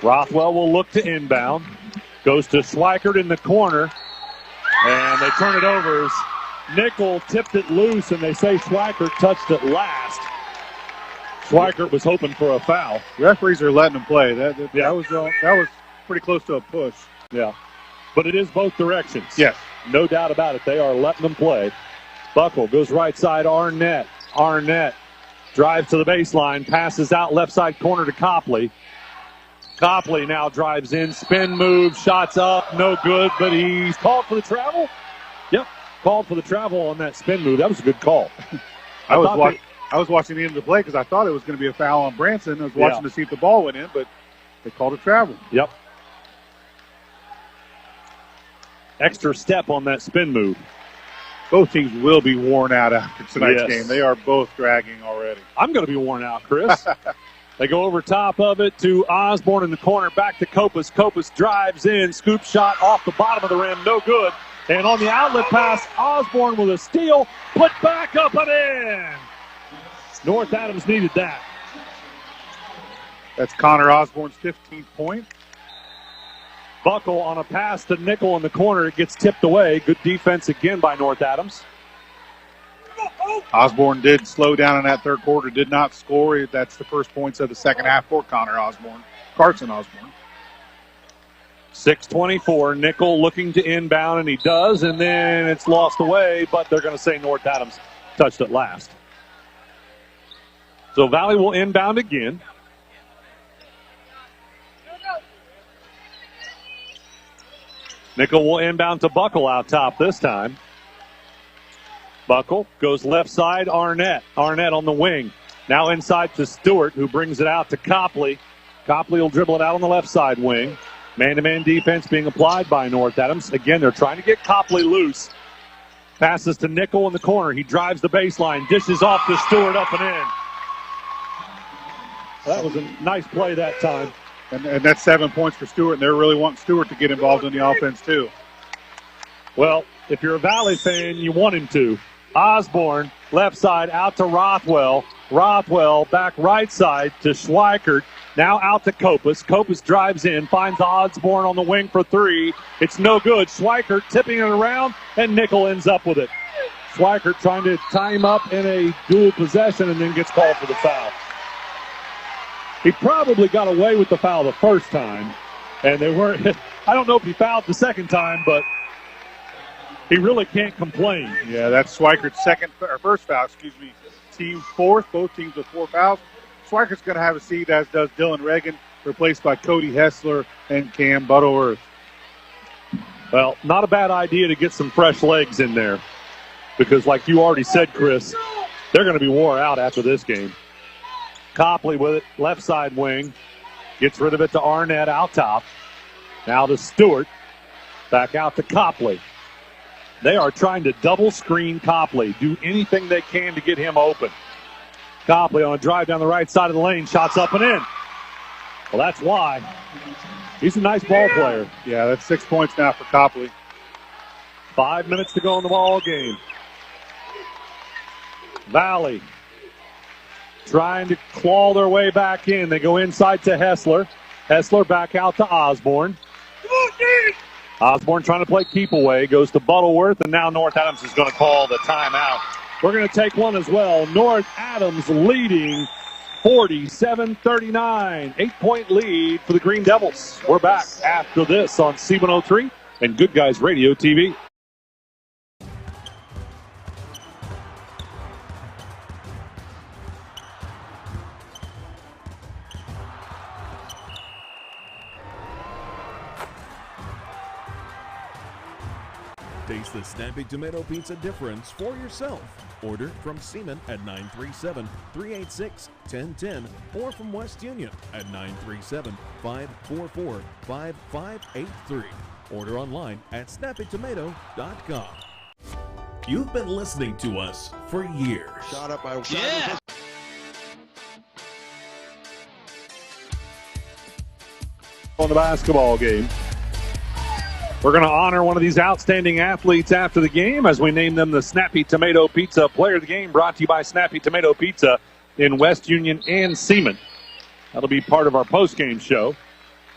Rothwell will look to inbound. Goes to Schweikert in the corner. And they turn it over as Nickel tipped it loose, and they say Schweikert touched it last. Schweikert was hoping for a foul. Referees are letting him play. That was pretty close to a push. Yeah. But it is both directions. Yes. No doubt about it. They are letting them play. Buckle goes right side, Arnett. Arnett drives to the baseline, passes out left side corner to Copley. Copley now drives in, spin move, shots up, no good, but he's called for the travel. Yep, called for the travel on that spin move. That was a good call. I was watching the end of the play because I thought it was going to be a foul on Branson. I was watching to see if the ball went in, but they called a travel. Yep. Extra step on that spin move. Both teams will be worn out after tonight's game. They are both dragging already. I'm going to be worn out, Chris. They go over top of it to Osborne in the corner, back to Copas. Copas drives in, scoop shot off the bottom of the rim, no good. And on the outlet pass, Osborne with a steal, put back up and in. North Adams needed that. That's Connor Osborne's 15th point. Buckle on a pass to Nickel in the corner. It gets tipped away. Good defense again by North Adams. Osborne did slow down in that third quarter, did not score. That's the first points of the second half for Connor Osborne. Carson Osborne. 6:24. Nickel looking to inbound, and he does, and then it's lost away, but they're going to say North Adams touched it last. So Valley will inbound again. Nickel will inbound to Buckle out top this time. Buckle goes left side, Arnett. Arnett on the wing. Now inside to Stewart, who brings it out to Copley. Copley will dribble it out on the left side wing. Man-to-man defense being applied by North Adams. Again, they're trying to get Copley loose. Passes to Nickel in the corner. He drives the baseline. Dishes off to Stewart, up and in. That was a nice play that time. And that's 7 points for Stewart, and they're really wanting Stewart to get involved in the offense, too. Well, if you're a Valley fan, you want him to. Osborne, left side, out to Rothwell. Rothwell back right side to Schweikert. Now out to Kopus. Kopus drives in, finds Osborne on the wing for three. It's no good. Schweikert tipping it around, and Nickel ends up with it. Schweikert trying to tie him up in a dual possession and then gets called for the foul. He probably got away with the foul the first time, and they weren't. I don't know if he fouled the second time, but he really can't complain. Yeah, that's Schweikert's first foul, team fourth, both teams with 4 fouls. Schweikert's going to have a seat, as does Dylan Reagan, replaced by Cody Hessler and Cam Butterworth. Well, not a bad idea to get some fresh legs in there because, like you already said, Chris, they're going to be wore out after this game. Copley with it, left side wing, gets rid of it to Arnett out top. Now to Stewart, back out to Copley. They are trying to double screen Copley, do anything they can to get him open. Copley on a drive down the right side of the lane, shots up and in. Well, that's why. He's a nice ball player. Yeah, that's 6 points now for Copley. 5 minutes to go in the ball game. Valley trying to claw their way back in. They go inside to Hessler. Hessler back out to Osborne. Osborne trying to play keep away. Goes to Butterworth, and now North Adams is going to call the timeout. We're going to take one as well. North Adams leading 47-39. 8-point lead for the Green Devils. We're back after this on C103 and Good Guys Radio TV. Taste the Snappy Tomato Pizza difference for yourself. Order from Seaman at 937-386-1010 or from West Union at 937-544-5583. Order online at snappytomato.com. You've been listening to us for years. Shot up by On the basketball game. We're going to honor one of these outstanding athletes after the game as we name them the Snappy Tomato Pizza Player of the Game, brought to you by Snappy Tomato Pizza in West Union and Seaman. That'll be part of our postgame show.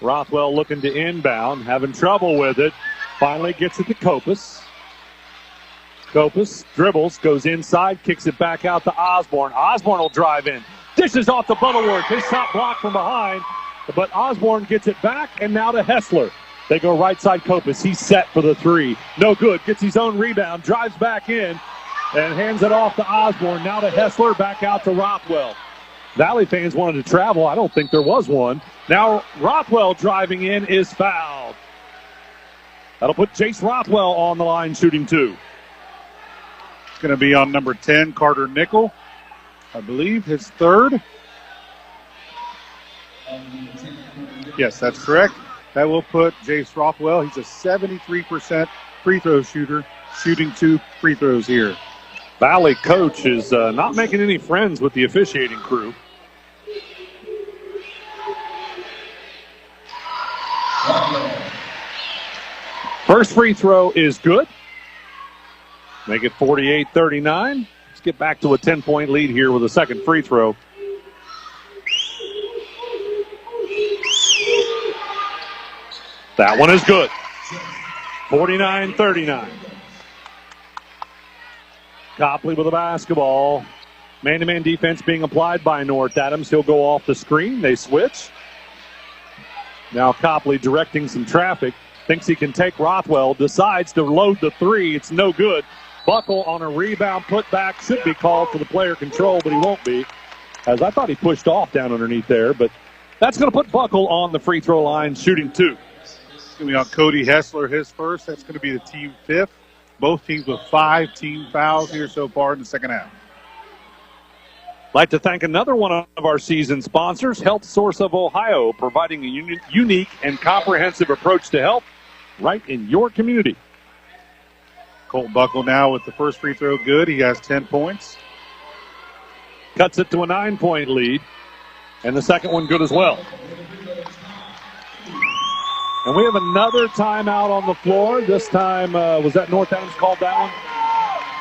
Rothwell looking to inbound, having trouble with it. Finally gets it to Kopus. Kopus dribbles, goes inside, kicks it back out to Osborne. Osborne will drive in. Dishes off to Butterworth. His shot blocked from behind, but Osborne gets it back, and now to Hessler. They go right side Kopus. He's set for the three. No good. Gets his own rebound. Drives back in and hands it off to Osborne. Now to Hessler. Back out to Rothwell. Valley fans wanted to travel. I don't think there was one. Now Rothwell driving in is fouled. That'll put Jace Rothwell on the line shooting two. It's going to be on number 10, Carter Nickel. I believe his third. Yes, that's correct. That will put Jace Rothwell. He's a 73% free throw shooter, shooting 2 free throws here. Valley coach is not making any friends with the officiating crew. First free throw is good. Make it 48-39. Let's get back to a 10-point lead here with a second free throw. That one is good. 49-39. Copley with the basketball. Man-to-man defense being applied by North Adams. He'll go off the screen. They switch. Now Copley directing some traffic. Thinks he can take Rothwell. Decides to load the three. It's no good. Buckle on a rebound put back. Should be called for the player control, but he won't be. As I thought he pushed off down underneath there. But that's going to put Buckle on the free throw line shooting two. It's going to be on Cody Hessler, his first. That's going to be the team fifth. Both teams with 5 team fouls here so far in the second half. Like to thank another one of our season sponsors, Health Source of Ohio, providing a unique and comprehensive approach to health right in your community. Colt Buckle now with the first free throw good. He has 10 points. Cuts it to a 9-point lead. And the second one good as well. And we have another timeout on the floor. This time, was that North Adams called that one?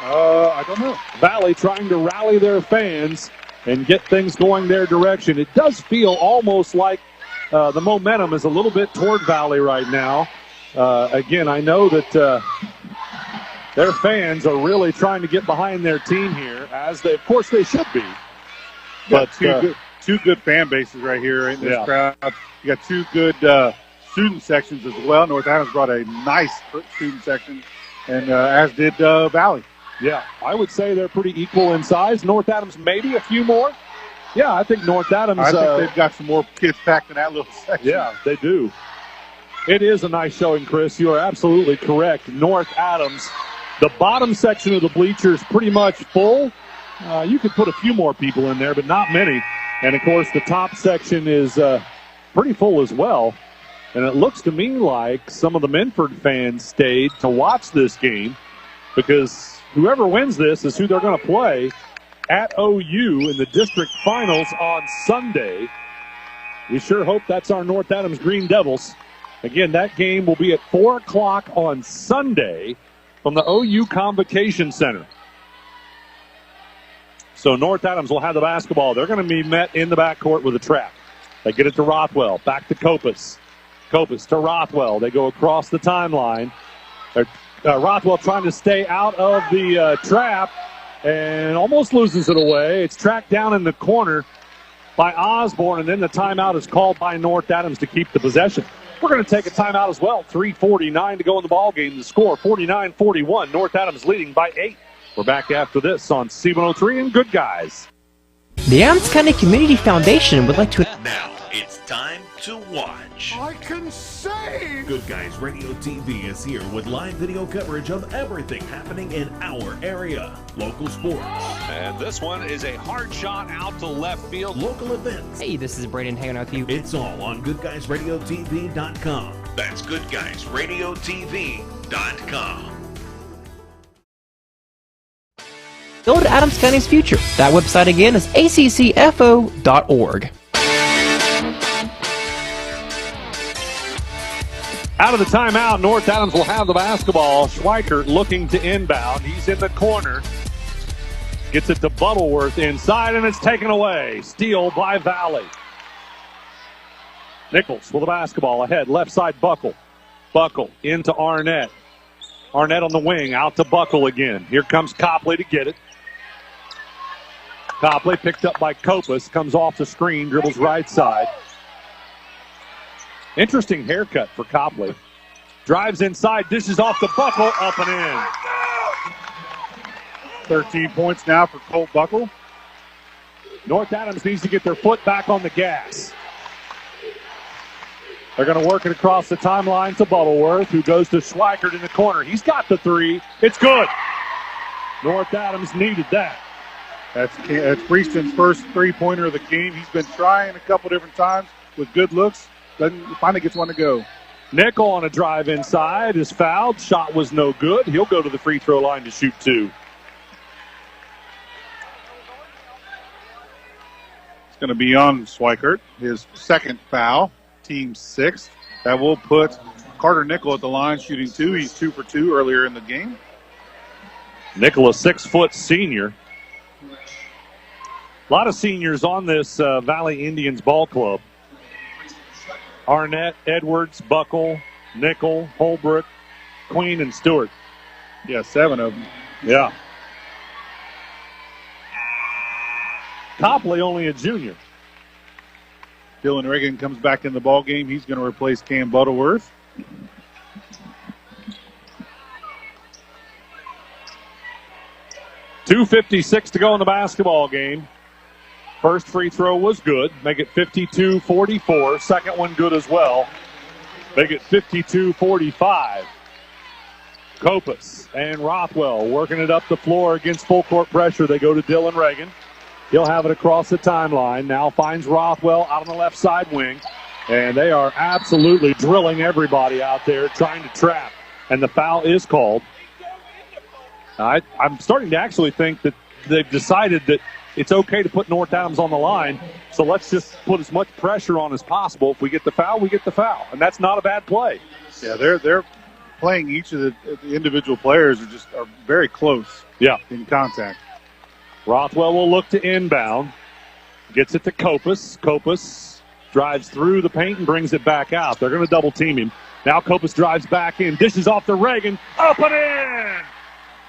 I don't know. Valley trying to rally their fans and get things going their direction. It does feel almost like the momentum is a little bit toward Valley right now. Again, I know that their fans are really trying to get behind their team here, as they, of course, they should be. But two good fan bases right here in this crowd. You got two good student sections as well. North Adams brought a nice student section, and as did Valley. Yeah, I would say they're pretty equal in size. North Adams maybe a few more. Yeah, I think North Adams. I think they've got some more kids packed in that little section. Yeah, they do. It is a nice showing, Chris. You are absolutely correct. North Adams, the bottom section of the bleachers pretty much full. You could put a few more people in there, but not many. And, of course, the top section is pretty full as well. And it looks to me like some of the Minford fans stayed to watch this game, because whoever wins this is who they're going to play at OU in the district finals on Sunday. We sure hope that's our North Adams Green Devils. Again, that game will be at 4 o'clock on Sunday from the OU Convocation Center. So North Adams will have the basketball. They're going to be met in the backcourt with a trap. They get it to Rothwell. Back to Kopus. Kopus to Rothwell. They go across the timeline. Rothwell trying to stay out of the trap and almost loses it away. It's tracked down in the corner by Osborne, and then the timeout is called by North Adams to keep the possession. We're going to take a timeout as well. 3:49 to go in the ballgame. The score, 49-41. North Adams leading by 8. We're back after this on C103 and Good Guys. The Adams County Community Foundation would like to... Now it's time to watch. I can save! Good Guys Radio TV is here with live video coverage of everything happening in our area. Local sports. And this one is a hard shot out to left field. Local events. Hey, this is Braden hanging out with you. It's all on GoodGuysRadioTV.com. That's GoodGuysRadioTV.com. Build Adams County's future. That website again is accfo.org. Out of the timeout, North Adams will have the basketball. Schweikert looking to inbound. He's in the corner. Gets it to Butterworth inside, and it's taken away. Steal by Valley. Nichols with the basketball ahead. Left side, Buckle. Buckle into Arnett. Arnett on the wing, out to Buckle again. Here comes Copley to get it. Copley picked up by Kopus, comes off the screen, dribbles right side. Interesting haircut for Copley. Drives inside, dishes off the Buckle, up and in. 13 points now for Colt Buckle. North Adams needs to get their foot back on the gas. They're going to work it across the timeline to Butterworth, who goes to Schweikert in the corner. He's got the three. It's good. North Adams needed that. That's Breaston's first three-pointer of the game. He's been trying a couple different times with good looks. Finally gets one to go. Nickel on a drive inside is fouled. Shot was no good. He'll go to the free throw line to shoot 2. It's going to be on Schweikert, his second foul, team 6th. That will put Carter Nickel at the line shooting 2. He's 2 for 2 earlier in the game. Nickel, a 6-foot senior. A lot of seniors on this Valley Indians ball club. Arnett, Edwards, Buckle, Nickel, Holbrook, Queen, and Stewart. Yeah, 7 of them. Yeah. Copley only a junior. Dylan Reagan comes back in the ball game. He's going to replace Cam Butterworth. .256 to go in the basketball game. First free throw was good. Make it 52-44. Second one good as well. Make it 52-45. Kopus and Rothwell working it up the floor against full court pressure. They go to Dylan Reagan. He'll have it across the timeline. Now finds Rothwell out on the left side wing. And they are absolutely drilling everybody out there trying to trap. And the foul is called. I'm starting to actually think that they've decided that it's okay to put North Adams on the line, so let's just put as much pressure on as possible. If we get the foul, we get the foul, and that's not a bad play. Yeah, they're playing each of the individual players are very close. Yeah, in contact. Rothwell will look to inbound, gets it to Kopus. Kopus drives through the paint and brings it back out. They're going to double team him. Now Kopus drives back in, dishes off to Reagan, up and in.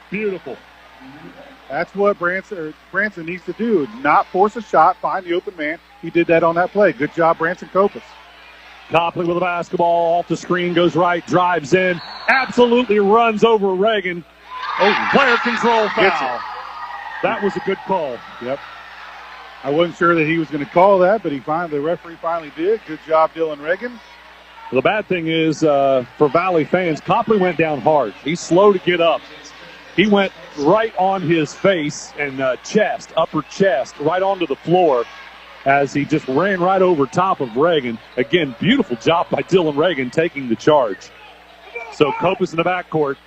Beautiful. That's what Branson needs to do. Not force a shot, find the open man. He did that on that play. Good job, Branson Kopus. Copley with the basketball, off the screen, goes right, drives in, absolutely runs over Reagan. Oh, player control foul. That was a good call. Yep. I wasn't sure that he was going to call that, but the referee finally did. Good job, Dylan Reagan. The bad thing is, for Valley fans, Copley went down hard. He's slow to get up. He went right on his face and upper chest, right onto the floor as he just ran right over top of Reagan. Again, beautiful job by Dylan Reagan taking the charge. So Kopus in the backcourt.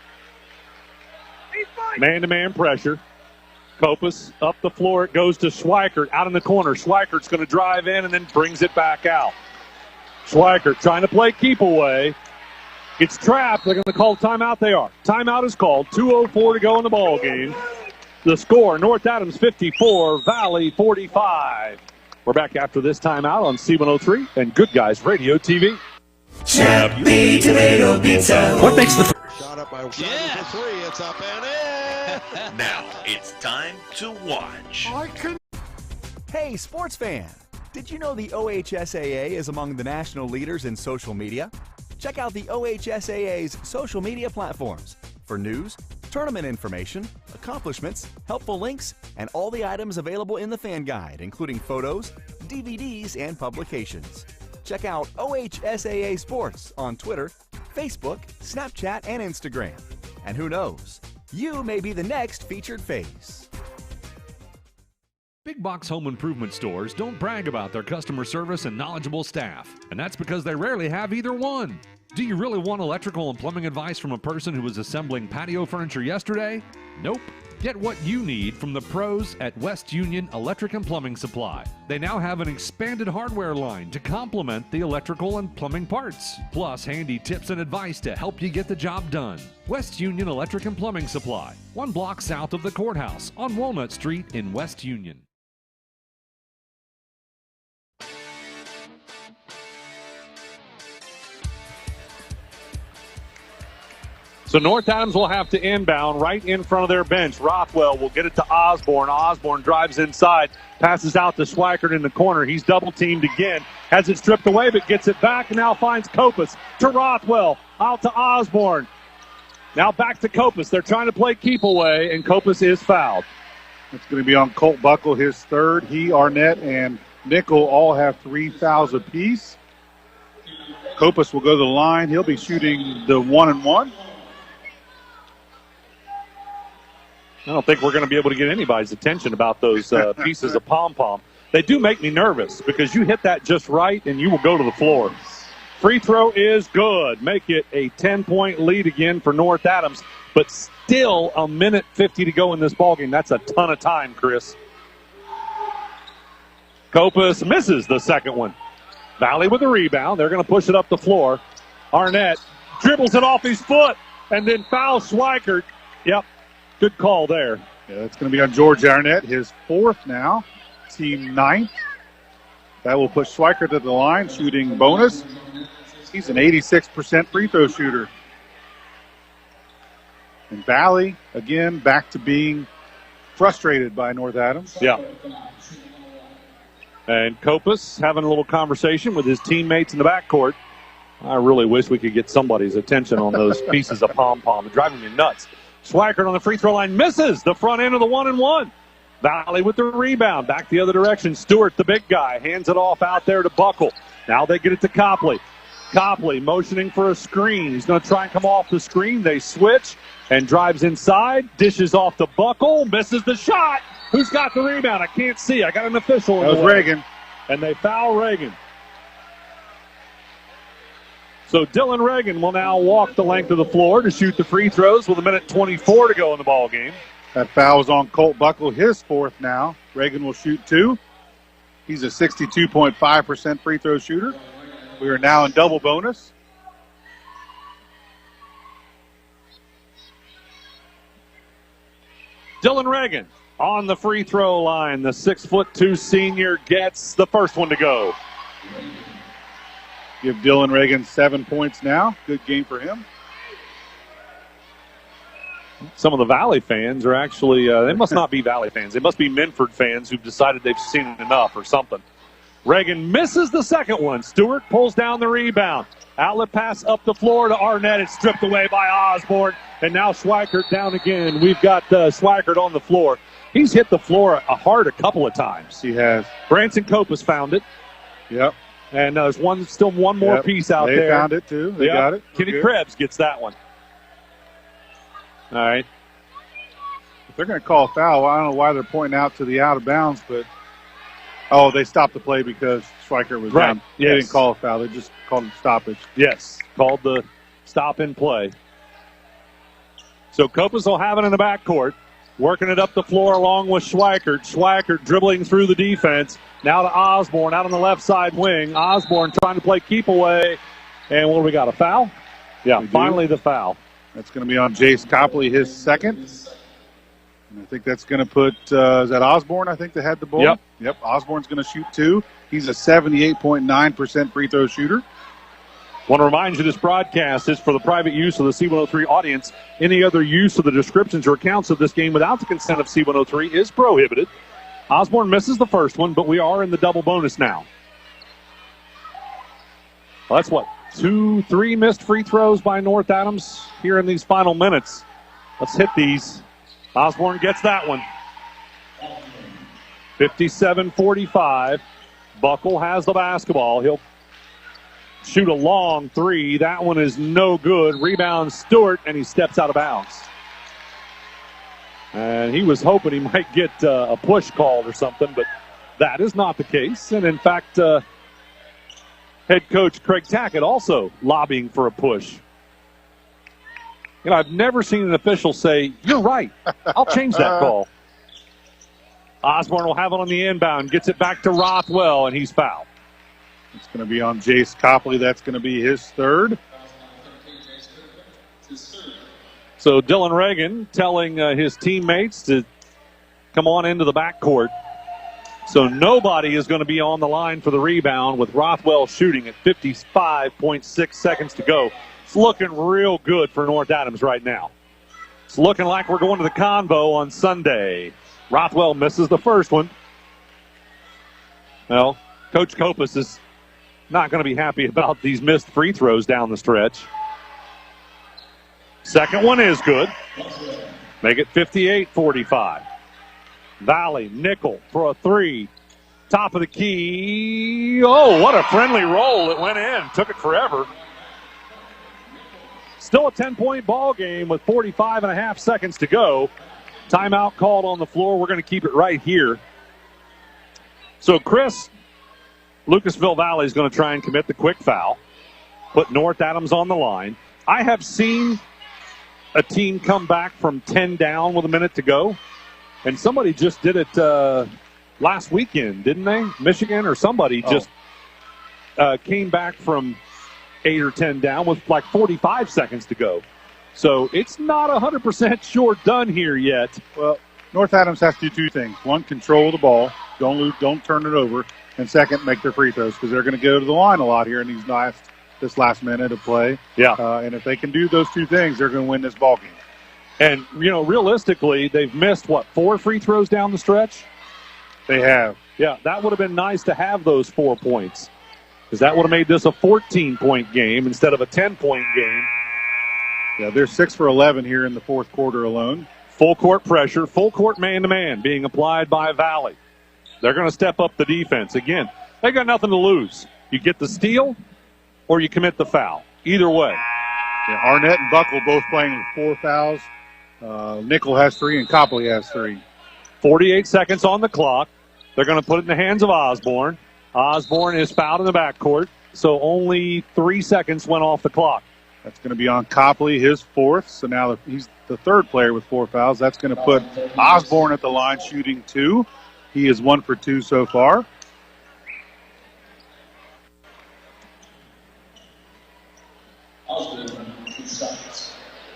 Man-to-man pressure. Kopus up the floor. It goes to Schweikert out in the corner. Schweikert's going to drive in and then brings it back out. Schweikert trying to play keep away. Gets trapped. They're going to call timeout. They are. Timeout is called. 2:04 to go in the ball game. The score, North Adams 54, Valley 45. We're back after this timeout on C103 and Good Guys Radio TV. Chappy Tomato Pizza. What makes the Shot up by for three. It's up and in. Now it's time to watch. Hey, sports fan! Did you know the OHSAA is among the national leaders in social media? Check out the OHSAA's social media platforms for news, tournament information, accomplishments, helpful links, and all the items available in the fan guide, including photos, DVDs, and publications. Check out OHSAA Sports on Twitter, Facebook, Snapchat, and Instagram. And who knows, you may be the next featured face. Big box home improvement stores don't brag about their customer service and knowledgeable staff, and that's because they rarely have either one. Do you really want electrical and plumbing advice from a person who was assembling patio furniture yesterday? Nope. Get what you need from the pros at West Union Electric and Plumbing Supply. They now have an expanded hardware line to complement the electrical and plumbing parts, plus handy tips and advice to help you get the job done. West Union Electric and Plumbing Supply, 1 block south of the courthouse on Walnut Street in West Union. So North Adams will have to inbound right in front of their bench. Rothwell will get it to Osborne. Osborne drives inside, passes out to Schweikert in the corner. He's double-teamed again, has it stripped away, but gets it back and now finds Kopus to Rothwell, out to Osborne. Now back to Kopus. They're trying to play keep away, and Kopus is fouled. It's going to be on Colt Buckle, his third. He, Arnett, and Nickel all have 3 fouls apiece. Kopus will go to the line. He'll be shooting the 1-and-1. I don't think we're going to be able to get anybody's attention about those pieces of pom-pom. They do make me nervous because you hit that just right and you will go to the floor. Free throw is good. Make it a 10-point lead again for North Adams, but still a minute 50 to go in this ballgame. That's a ton of time, Chris. Kopus misses the second one. Valley with the rebound. They're going to push it up the floor. Arnett dribbles it off his foot and then fouls Schweikert. Yep. Good call there. Yeah, that's going to be on George Arnett, his 4th now, team 9th. That will push Schweikert to the line, shooting bonus. He's an 86% free throw shooter. And Valley, again, back to being frustrated by North Adams. Yeah. And Kopus having a little conversation with his teammates in the backcourt. I really wish we could get somebody's attention on those pieces of pom-pom. They're driving me nuts. Schweikert on the free throw line misses the front end of the 1-and-1. Valley with the rebound. Back the other direction. Stewart, the big guy, hands it off out there to Buckle. Now they get it to Copley. Copley motioning for a screen. He's going to try and come off the screen. They switch and drives inside. Dishes off to Buckle. Misses the shot. Who's got the rebound? I can't see. I got an official. That was Reagan. And they foul Reagan. So Dylan Reagan will now walk the length of the floor to shoot the free throws with 1:24 to go in the ball game. That foul was on Colt Buckle, his fourth now. Reagan will shoot 2. He's a 62.5% free throw shooter. We are now in double bonus. Dylan Reagan on the free throw line. The 6'2" senior gets the first one to go. Give Dylan Reagan 7 points now. Good game for him. Some of the Valley fans are actually, they must not be Valley fans. They must be Minford fans who've decided they've seen enough or something. Reagan misses the second one. Stewart pulls down the rebound. Outlet pass up the floor to Arnett. It's stripped away by Osborne. And now Schweikert down again. We've got Schweikert on the floor. He's hit the floor hard a couple of times. He has. Branson Cope has found it. Yep. And there's still one more piece out there. They found it, too. They got it. Kenny Krebs gets that one. All right. If they're going to call a foul, I don't know why they're pointing out to the out of bounds, but they stopped the play because Schweikert was down. Yes. They didn't call a foul. They just called it stoppage. Yes, called the stop in play. So Copas will have it in the backcourt, working it up the floor along with Schweikert. Schweikert dribbling through the defense. Now to Osborne out on the left side wing. Osborne trying to play keep away. And what do we got, a foul? Yeah, finally the foul. That's going to be on Jace Copley, his second. And I think that's going to put, is that Osborne, I think, that had the ball? Yep. Osborne's going to shoot 2. He's a 78.9% free throw shooter. Want to remind you this broadcast is for the private use of the C103 audience. Any other use of the descriptions or accounts of this game without the consent of C103 is prohibited. Osborne misses the first one, but we are in the double bonus now. Well, that's what? 2-3 missed free throws by North Adams here in these final minutes. Let's hit these. Osborne gets that one. 57-45. Buckle has the basketball. He'll shoot a long 3. That one is no good. Rebound Stewart, and he steps out of bounds. And he was hoping he might get a push called or something, but that is not the case. And in fact, head coach Craig Tackett also lobbying for a push. I've never seen an official say, "You're right, I'll change that call." Osborne will have it on the inbound, gets it back to Rothwell, and he's fouled. It's going to be on Jace Copley. That's going to be his third. So Dylan Reagan telling his teammates to come on into the backcourt. So nobody is going to be on the line for the rebound with Rothwell shooting at 55.6 seconds to go. It's looking real good for North Adams right now. It's looking like we're going to the Convo on Sunday. Rothwell misses the first one. Well, Coach Copas is not going to be happy about these missed free throws down the stretch. Second one is good. Make it 58-45. Valley, nickel for a 3. Top of the key. Oh, what a friendly roll. It went in. Took it forever. Still a 10-point ball game with 45.5 seconds to go. Timeout called on the floor. We're going to keep it right here. So Chris, Lucasville Valley is going to try and commit the quick foul. Put North Adams on the line. I have seen a team come back from 10 down with a minute to go. And somebody just did it last weekend, didn't they? Michigan or somebody just came back from 8 or 10 down with like 45 seconds to go. So it's not 100% sure done here yet. Well, North Adams has to do 2 things. One, control the ball. Don't turn it over. And second, make their free throws because they're going to go to the line a lot here in this last minute of play. Yeah. And if they can do those 2 things, they're going to win this ball game. And, realistically, they've missed, 4 free throws down the stretch? They have. Yeah, that would have been nice to have those 4 points because that would have made this a 14-point game instead of a 10-point game. Yeah, they're 6 for 11 here in the fourth quarter alone. Full court pressure, full court man-to-man being applied by Valley. They're going to step up the defense. Again, they got nothing to lose. You get the steal or you commit the foul. Either way. Yeah, Arnett and Buckle both playing with 4 fouls. Nickel has 3 and Copley has 3. 48 seconds on the clock. They're going to put it in the hands of Osborne. Osborne is fouled in the backcourt. so only 3 seconds went off the clock. That's going to be on Copley, his fourth. So now he's the third player with 4 fouls. That's going to put Osborne at the line shooting 2. He is 1 for 2 so far.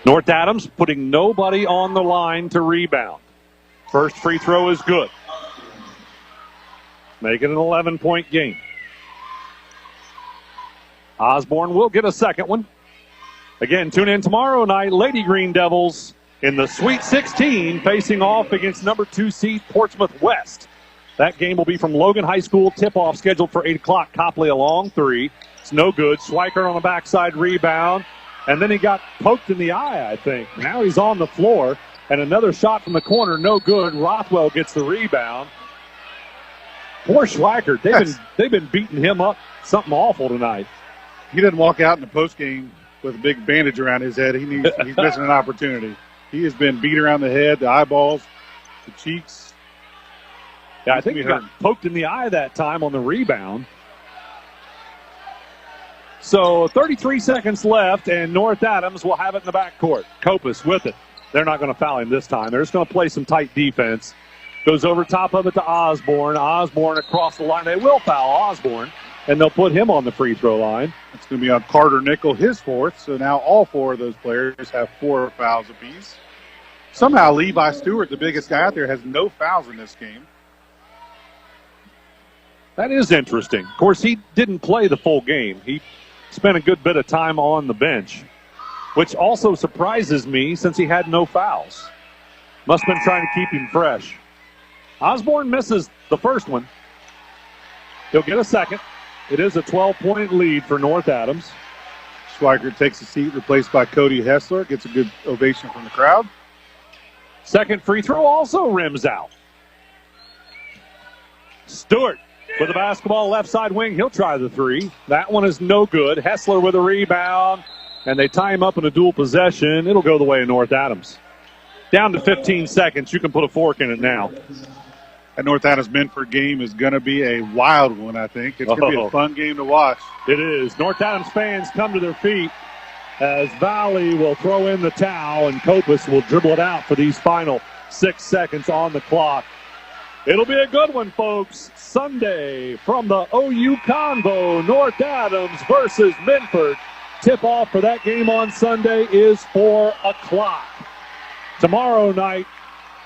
North Adams putting nobody on the line to rebound. First free throw is good. Make it an 11-point game. Osborne will get a second one. Again, tune in tomorrow night. Lady Green Devils in the Sweet 16 facing off against number 2 seed Portsmouth West. That game will be from Logan High School. Tip-off scheduled for 8 o'clock. Copley a long 3. It's no good. Schweikert on the backside rebound. And then he got poked in the eye, I think. Now he's on the floor. And another shot from the corner, no good. Rothwell gets the rebound. Poor Schweikert. They've been beating him up something awful tonight. He didn't walk out in the postgame with a big bandage around his head. He's missing an opportunity. He has been beat around the head, the eyeballs, the cheeks. Yeah, I think he got poked in the eye that time on the rebound. So 33 seconds left, and North Adams will have it in the backcourt. Kopus with it. They're not going to foul him this time. They're just going to play some tight defense. Goes over top of it to Osborne. Osborne across the line. They will foul Osborne, and they'll put him on the free throw line. It's going to be on Carter Nickel, his fourth. So now all 4 of those players have 4 fouls apiece. Somehow Levi Stewart, the biggest guy out there, has no fouls in this game. That is interesting. Of course, he didn't play the full game. He spent a good bit of time on the bench, which also surprises me since he had no fouls. Must have been trying to keep him fresh. Osborne misses the first one. He'll get a second. It is a 12-point lead for North Adams. Schweikert takes a seat, replaced by Cody Hessler. Gets a good ovation from the crowd. Second free throw also rims out. Stewart with the basketball left side wing. He'll try the 3. That one is no good. Hessler with a rebound, and they tie him up in a dual possession. It'll go the way of North Adams. Down to 15 seconds. You can put a fork in it now. That North Adams Minford game is going to be a wild one, I think. It's going to be a fun game to watch. It is. North Adams fans come to their feet as Valley will throw in the towel and Kopus will dribble it out for these final 6 seconds on the clock. It'll be a good one, folks. Sunday from the OU Convo, North Adams versus Minford. Tip-off for that game on Sunday is 4 o'clock. Tomorrow night,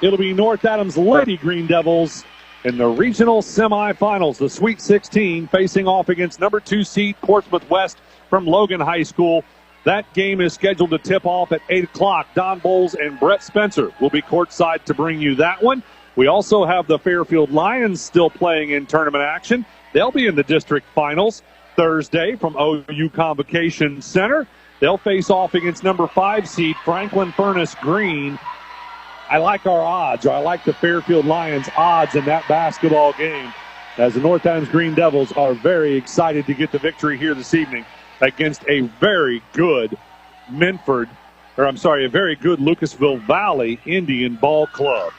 it'll be North Adams Lady Green Devils in the regional semifinals, the Sweet 16, facing off against number 2 seed Portsmouth West from Logan High School. That game is scheduled to tip off at 8 o'clock. Don Bowles and Brett Spencer will be courtside to bring you that one. We also have the Fairfield Lions still playing in tournament action. They'll be in the district finals Thursday from OU Convocation Center. They'll face off against number 5 seed Franklin Furnace Green. I like our odds, or I like the Fairfield Lions odds in that basketball game, as the North Adams Green Devils are very excited to get the victory here this evening against a very good a very good Lucasville Valley Indian Ball Club.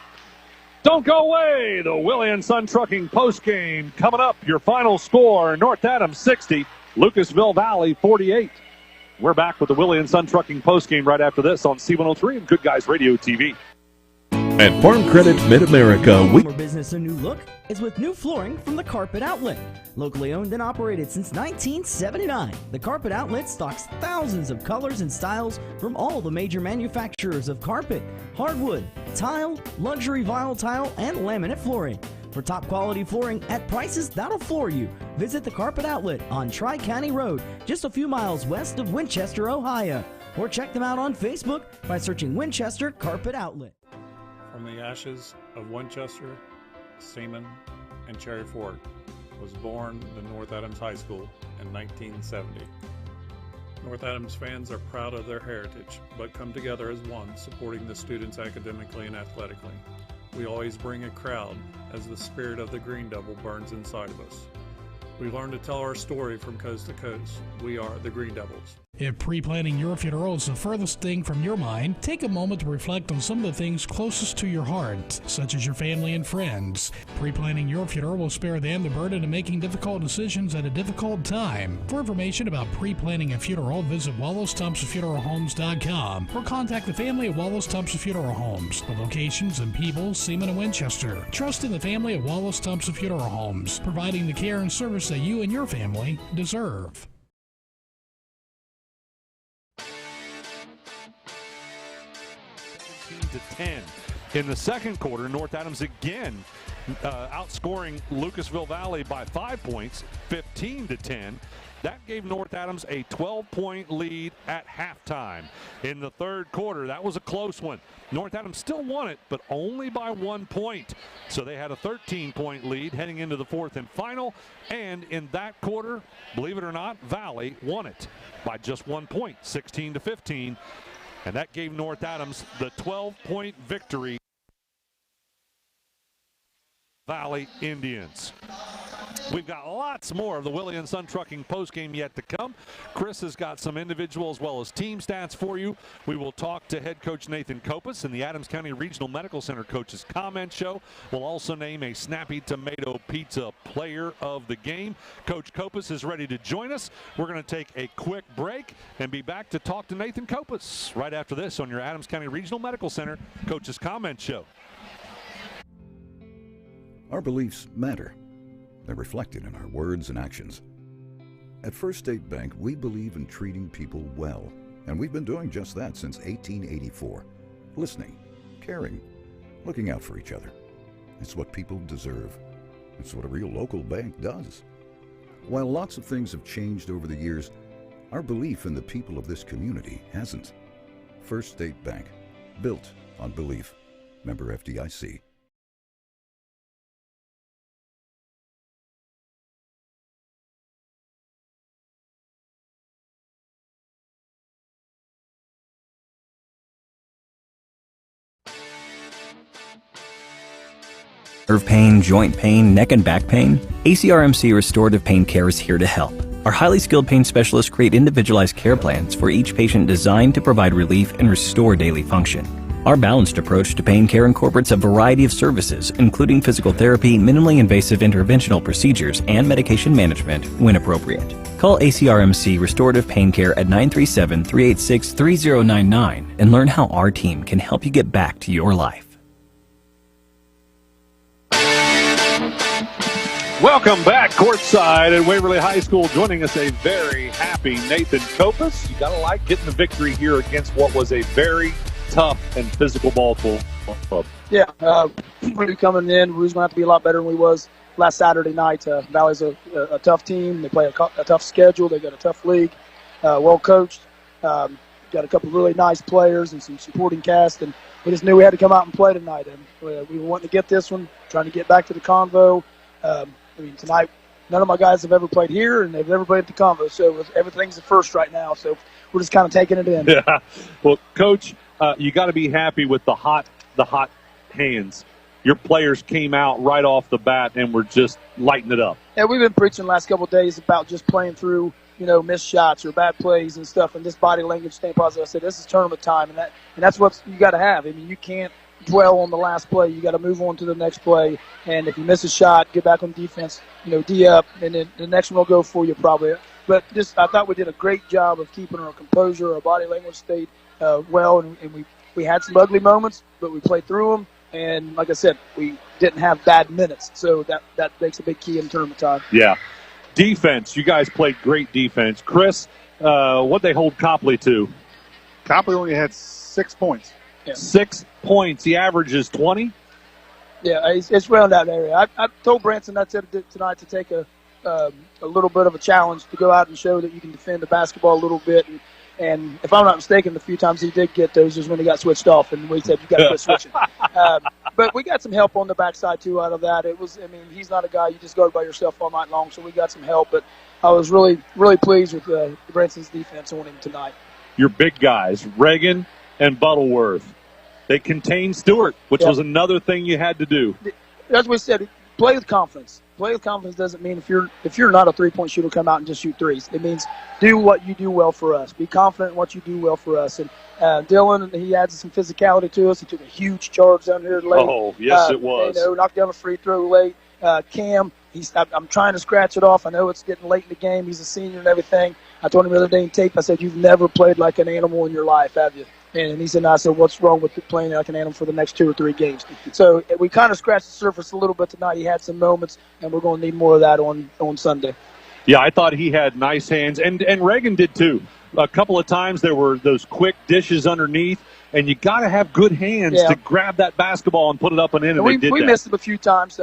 Don't go away. The Willie & Son Trucking postgame coming up. Your final score, North Adams 60, Lucasville Valley 48. We're back with the Willie & Son Trucking postgame right after this on C103 and Good Guys Radio TV. At Farm Credit Mid-America, More business a new look is with new flooring from the Carpet Outlet. Locally owned and operated since 1979, the Carpet Outlet stocks thousands of colors and styles from all the major manufacturers of carpet, hardwood, tile, luxury vinyl tile, and laminate flooring. For top quality flooring at prices that'll floor you, visit the Carpet Outlet on Tri-County Road, just a few miles west of Winchester, Ohio. Or check them out on Facebook by searching Winchester Carpet Outlet. From the ashes of Winchester, Seaman, and Cherry Fork was born the North Adams High School in 1970. North Adams fans are proud of their heritage, but come together as one, supporting the students academically and athletically. We always bring a crowd as the spirit of the Green Devil burns inside of us. We learn to tell our story from coast to coast. We are the Green Devils. If pre-planning your funeral is the furthest thing from your mind, take a moment to reflect on some of the things closest to your heart, such as your family and friends. Pre-planning your funeral will spare them the burden of making difficult decisions at a difficult time. For information about pre-planning a funeral, visit WallaceThompsonFuneralHomes.com or contact the family at Wallace Thompson Funeral Homes, the locations in Peebles, Seaman, and Winchester. Trust in the family at Wallace Thompson Funeral Homes, providing the care and service that you and your family deserve. To 10. In the second quarter, North Adams again outscoring Lucasville Valley by 5 points, 15-10. That gave North Adams a 12-point lead at halftime. In the third quarter, that was a close one. North Adams still won it, but only by 1 point. So they had a 13-point lead heading into the fourth and final. And in that quarter, believe it or not, Valley won it by just 1 point, 16-15. And that gave North Adams the 12-point victory. Valley Indians. We've got lots more of the Willie & Son Trucking postgame yet to come. Chris has got some individual as well as team stats for you. We will talk to head coach Nathan Kopus in the Adams County Regional Medical Center coaches comment show. We'll also name a Snappy Tomato Pizza player of the game. Coach Kopus is ready to join us. We're going to take a quick break and be back to talk to Nathan Kopus right after this on your Adams County Regional Medical Center coaches comment show. Our beliefs matter. They're reflected in our words and actions. At First State Bank, we believe in treating people well, and we've been doing just that since 1884. Listening, caring, looking out for each other. It's what people deserve. It's what a real local bank does. While lots of things have changed over the years, our belief in the people of this community hasn't. First State Bank, built on belief. Member FDIC. Nerve pain, joint pain, neck and back pain? ACRMC Restorative Pain Care is here to help. Our highly skilled pain specialists create individualized care plans for each patient designed to provide relief and restore daily function. Our balanced approach to pain care incorporates a variety of services, including physical therapy, minimally invasive interventional procedures, and medication management when appropriate. Call ACRMC Restorative Pain Care at 937-386-3099 and learn how our team can help you get back to your life. Welcome back courtside at Waverly High School. Joining us, a very happy Nathan Kopus. You got to like getting the victory here against what was a very tough and physical ball club. Yeah, we're coming in. We was going to have to be a lot better than we was last Saturday night. Valley's a tough team. They play a tough schedule. They got a tough league, well coached. Got a couple of really nice players and some supporting cast, and we just knew we had to come out and play tonight. And we were wanting to get this one, trying to get back to the Convo. Tonight, none of my guys have ever played here, and they've never played at the Convo, so everything's the first right now. So we're just kind of taking it in. Yeah. Well, Coach, you got to be happy with the hot hands. Your players came out right off the bat and were just lighting it up. Yeah, we've been preaching the last couple of days about just playing through, missed shots or bad plays and stuff, and this body language, staying positive. I said this is tournament time, and that's what you got to have. You can't dwell on the last play. You got to move on to the next play, and if you miss a shot, get back on defense, D up, and then the next one will go for you probably. But I thought we did a great job of keeping our composure. Our body language stayed well, and we had some ugly moments, but we played through them. And like I said, we didn't have bad minutes, so that makes a big key in tournament time. Yeah. Defense, you guys played great defense. Chris, what'd they hold Copley to? Copley only had 6 points. Yeah. 6 points. The average is 20? Yeah, it's around that area. I told Branson I said tonight to take a little bit of a challenge to go out and show that you can defend the basketball a little bit. And if I'm not mistaken, the few times he did get those was when he got switched off, and we said, you got to quit switching. But we got some help on the backside, too, out of that. He's not a guy you just guard by yourself all night long, so we got some help. But I was really, really pleased with Branson's defense on him tonight. Your big guys, Reagan and Butterworth, they contained Stewart, which was another thing you had to do. As we said, play with confidence. Play with confidence doesn't mean if you're not a three-point shooter, come out and just shoot threes. It means do what you do well for us. Be confident in what you do well for us. And Dylan, he adds some physicality to us. He took a huge charge down here late. Oh, yes, it was. Knocked down a free throw late. Cam, I'm trying to scratch it off. I know it's getting late in the game. He's a senior and everything. I told him the other day in tape, I said, you've never played like an animal in your life, have you? And he said, no. I said, what's wrong with playing like an animal for the next 2 or 3 games? So we kind of scratched the surface a little bit tonight. He had some moments, and we're going to need more of that on Sunday. Yeah, I thought he had nice hands, and Reagan did too. A couple of times there were those quick dishes underneath, and you got to have good hands to grab that basketball and put it up and in, and we they did that. missed him a few times.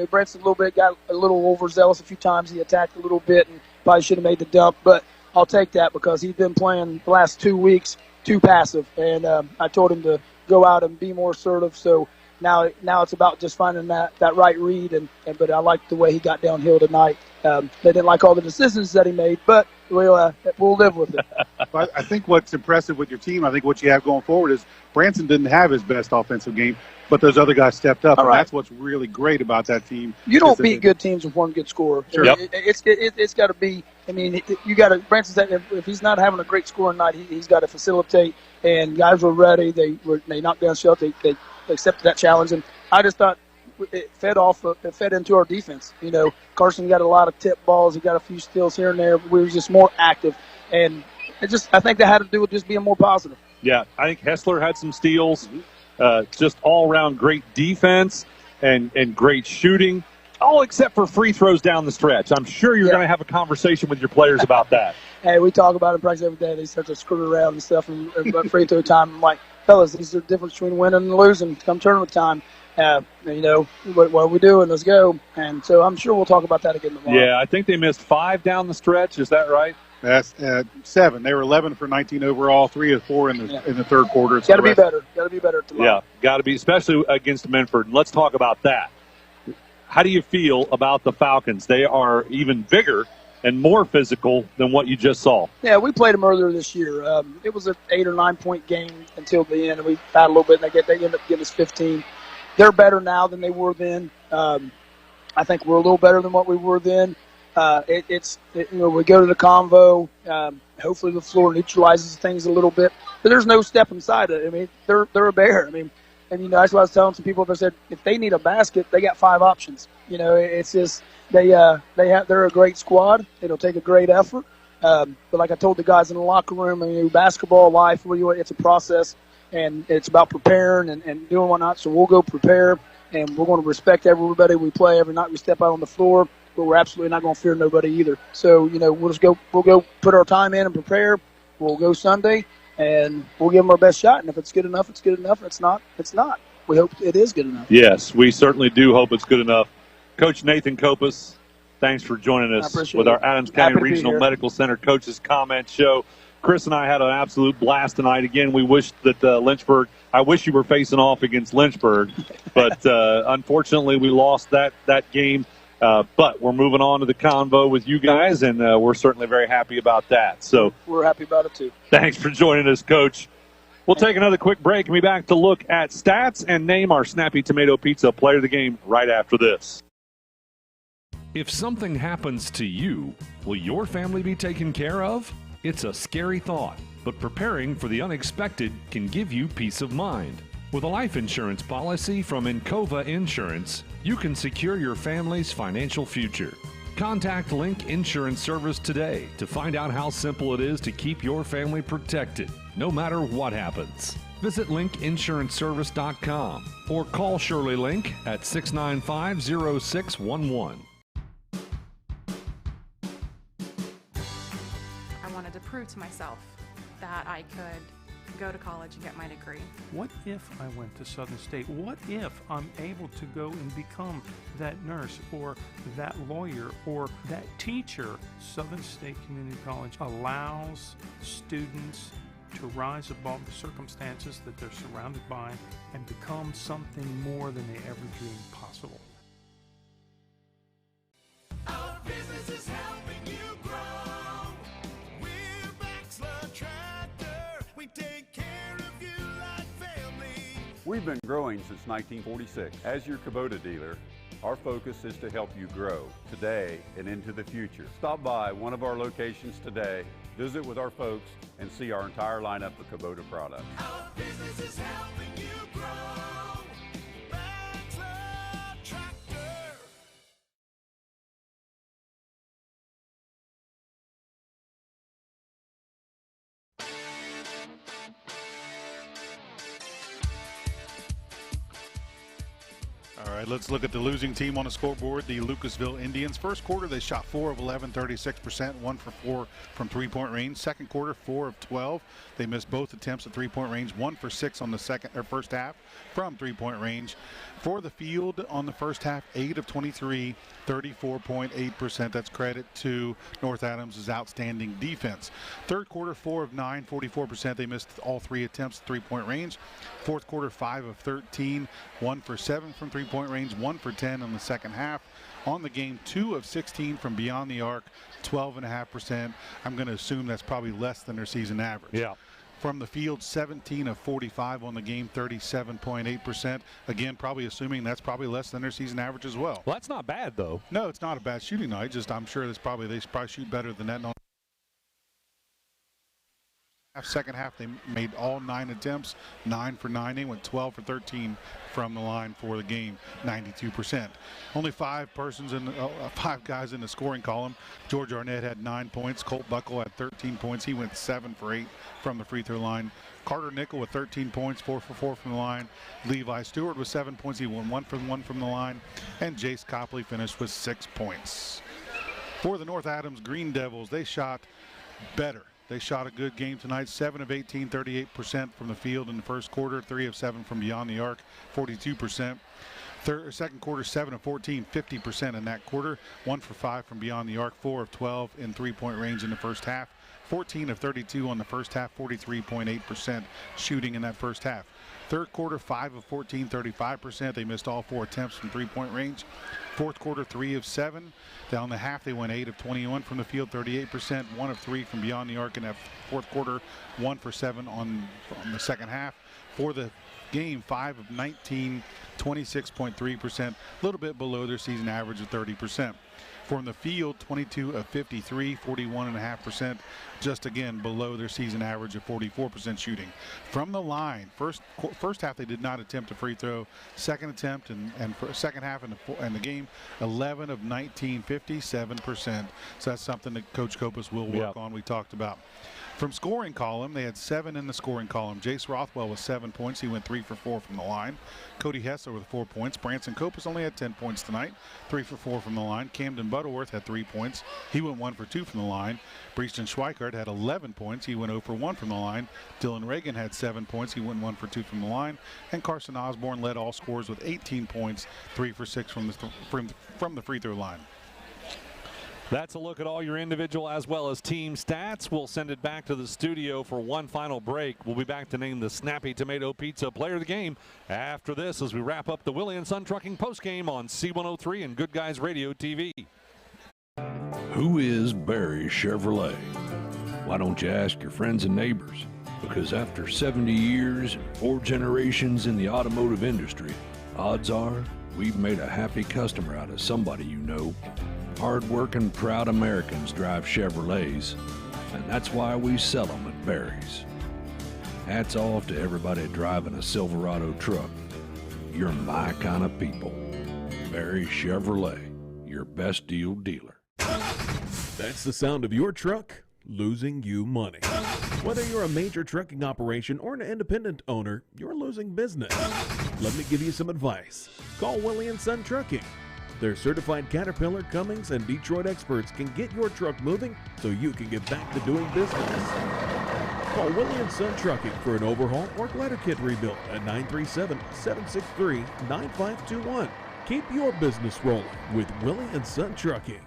Branson got a little overzealous a few times. He attacked a little bit and probably should have made the dump, but I'll take that because he's been playing the last 2 weeks too passive, and I told him to go out and be more assertive. So now it's about just finding that right read. But I liked the way he got downhill tonight. They didn't like all the decisions that he made, but we'll live with it. I think what's impressive with your team, I think what you have going forward is Branson didn't have his best offensive game, but those other guys stepped up, and that's what's really great about that team. You don't beat good teams with one good scorer. Sure. It's got to be. I mean, you got to. Branson, if he's not having a great scoring night, he's got to facilitate. And guys were ready. They knocked down shots. They accepted that challenge, and I just thought it fed into our defense. You know, Carson got a lot of tip balls. He got a few steals here and there. We were just more active, and I think that had to do with just being more positive. Yeah, I think Hessler had some steals. Just all-around great defense and great shooting, all except for free throws down the stretch. I'm sure you're going to have a conversation with your players about that. Hey, we talk about it in practice every day. They start to screw around and stuff and free throw time. I'm like, fellas, there's a difference between winning and losing. Come tournament time. You know, what are we doing? Let's go. And so I'm sure we'll talk about that again tomorrow. Yeah, I think they missed 5 down the stretch. Is that right? That's 7. They were 11 for 19 overall, 3 of 4 in the third quarter. Got to be better. Got to be better tomorrow. Yeah, got to be, especially against Menford. And let's talk about that. How do you feel about the Falcons? They are even bigger and more physical than what you just saw. Yeah, we played them earlier this year. It was an 8 or 9 point game until the end, and we battled a little bit, and they ended up giving us 15. They're better now than they were then. I think we're a little better than what we were then. We go to the convo. Hopefully the floor neutralizes things a little bit, but there's no step inside it. I mean, they're a bear. I mean, and you know, that's what I was telling some people. I said if they need a basket, they got 5 options. You know, it's just they're a great squad. It'll take a great effort. But like I told the guys in the locker room, I mean, basketball life, it's a process, and it's about preparing and doing whatnot. So we'll go prepare, and we're going to respect everybody we play every night we step out on the floor. But we're absolutely not going to fear nobody either. So, you know, we'll go put our time in and prepare. We'll go Sunday, and we'll give them our best shot. And if it's good enough, it's good enough. If it's not, it's not. We hope it is good enough. Yes, we certainly do hope it's good enough. Coach Nathan Kopus, thanks for joining us with our Adams County Regional Medical Center Coaches Comment Show. Chris and I had an absolute blast tonight. Again, we wish that Lynchburg, I wish you were facing off against Lynchburg, but unfortunately we lost that game. But we're moving on to the convo with you guys, and we're certainly very happy about that. So we're happy about it, too. Thanks for joining us, Coach. We'll take another quick break and be back to look at stats and name our Snappy Tomato Pizza player of the game right after this. If something happens to you, will your family be taken care of? It's a scary thought, but preparing for the unexpected can give you peace of mind. With a life insurance policy from Encova Insurance, you can secure your family's financial future. Contact Link Insurance Service today to find out how simple it is to keep your family protected, no matter what happens. Visit linkinsuranceservice.com or call Shirley Link at 695-0611. I wanted to prove to myself that I could go to college and get my degree. What if I went to Southern State? What if I'm able to go and become that nurse or that lawyer or that teacher? Southern State Community College allows students to rise above the circumstances that they're surrounded by and become something more than they ever dreamed possible. Our business is helping you grow. We're Baxler Tractor. We take care of you like family. We've been growing since 1946. As your Kubota dealer, Our focus is to help you grow today and into the future. Stop by one of our locations today, visit with our folks, and see our entire lineup of Kubota products. Our business is helping you grow. Bachelor Tractor. All right, let's look at the losing team on the scoreboard, the Lucasville Indians. First quarter, they shot 4 of 11, 36%, 1 for 4 from three-point range. Second quarter, 4 of 12. They missed both attempts at three-point range, 1 for 6 on the first half from three-point range. For the field on the first half, 8 of 23, 34.8%. That's credit to North Adams' outstanding defense. Third quarter, 4 of 9, 44%. They missed all 3 attempts at three-point range. Fourth quarter, 5 of 13, 1 for 7 from three-point range, 1 for 10 on the second half. On the game, 2 of 16 from beyond the arc, 12.5%. I'm going to assume that's probably less than their season average. Yeah. From the field, 17 of 45 on the game, 37.8%. Again, probably assuming that's probably less than their season average as well. Well, that's not bad, though. No, it's not a bad shooting night. Just I'm sure they probably shoot better than that. Second half, they made all 9 attempts, 9 for 9. They went 12 for 13 from the line for the game, 92%. Only 5 guys in the scoring column. George Arnett had 9 points. Colt Buckle had 13 points. He went 7 for 8 from the free throw line. Carter Nickel with 13 points, 4 for 4 from the line. Levi Stewart with 7 points. He won 1 for 1 from the line. And Jace Copley finished with 6 points. For the North Adams Green Devils, they shot better. They shot a good game tonight, 7 of 18, 38% from the field in the first quarter, 3 of 7 from beyond the arc, 42%. Second quarter, 7 of 14, 50% in that quarter, 1 for 5 from beyond the arc, 4 of 12 in three-point range in the first half, 14 of 32 on the first half, 43.8% shooting in that first half. Third quarter, 5 of 14, 35%. They missed all 4 attempts from three-point range. Fourth quarter, 3 of 7. Down the half, they went 8 of 21 from the field, 38%. 1 of 3 from beyond the arc in that fourth quarter. 1 for 7 on the second half. For the game, 5 of 19, 26.3%. A little bit below their season average of 30%. From the field, 22 of 53, 41.5%, just again below their season average of 44% shooting. From the line, first half they did not attempt a free throw. Second attempt and for second half in the game, 11 of 19, 57%. So that's something that Coach Kopus will work on. We talked about. From scoring column, they had 7 in the scoring column. Jace Rothwell with 7 points. He went 3 for 4 from the line. Cody Hessler with 4 points. Branson Kopus only had 10 points tonight, 3 for 4 from the line. Camden Butterworth had 3 points. He went 1 for 2 from the line. Breaston Schweikart had 11 points. He went 0 for 1 from the line. Dylan Reagan had 7 points. He went 1 for 2 from the line. And Carson Osborne led all scorers with 18 points, 3 for 6 from the free throw line. That's a look at all your individual as well as team stats. We'll send it back to the studio for one final break. We'll be back to name the Snappy Tomato Pizza player of the game after this as we wrap up the Willie and Son Trucking postgame on C103 and Good Guys Radio TV. Who is Barry Chevrolet? Why don't you ask your friends and neighbors? Because after 70 years and 4 generations in the automotive industry, odds are we've made a happy customer out of somebody you know. Hard-working, proud Americans drive Chevrolets, and that's why we sell them at Barry's. Hats off to everybody driving a Silverado truck. You're my kind of people. Barry Chevrolet, your best deal dealer. That's the sound of your truck losing you money. Whether you're a major trucking operation or an independent owner, you're losing business. Let me give you some advice. Call Willie and Son Trucking. Their certified Caterpillar, Cummins, and Detroit experts can get your truck moving so you can get back to doing business. Call Willie and Son Trucking for an overhaul or glider kit rebuild at 937-763-9521. Keep your business rolling with Willie and Son Trucking.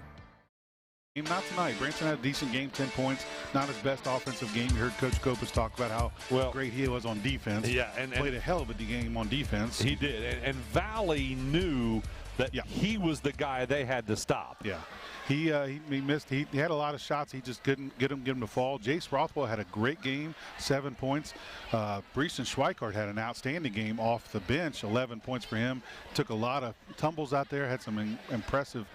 Not tonight. Branson had a decent game, 10 points. Not his best offensive game. You heard Coach Kopus talk about how great he was on defense. Yeah, and played a hell of a game on defense. He did. And Valley knew that he was the guy they had to stop. Yeah. He missed. He had a lot of shots. He just couldn't get him to fall. Jace Rothwell had a great game, 7 points. Breeson Schweikart had an outstanding game off the bench, 11 points for him. Took a lot of tumbles out there, had some impressive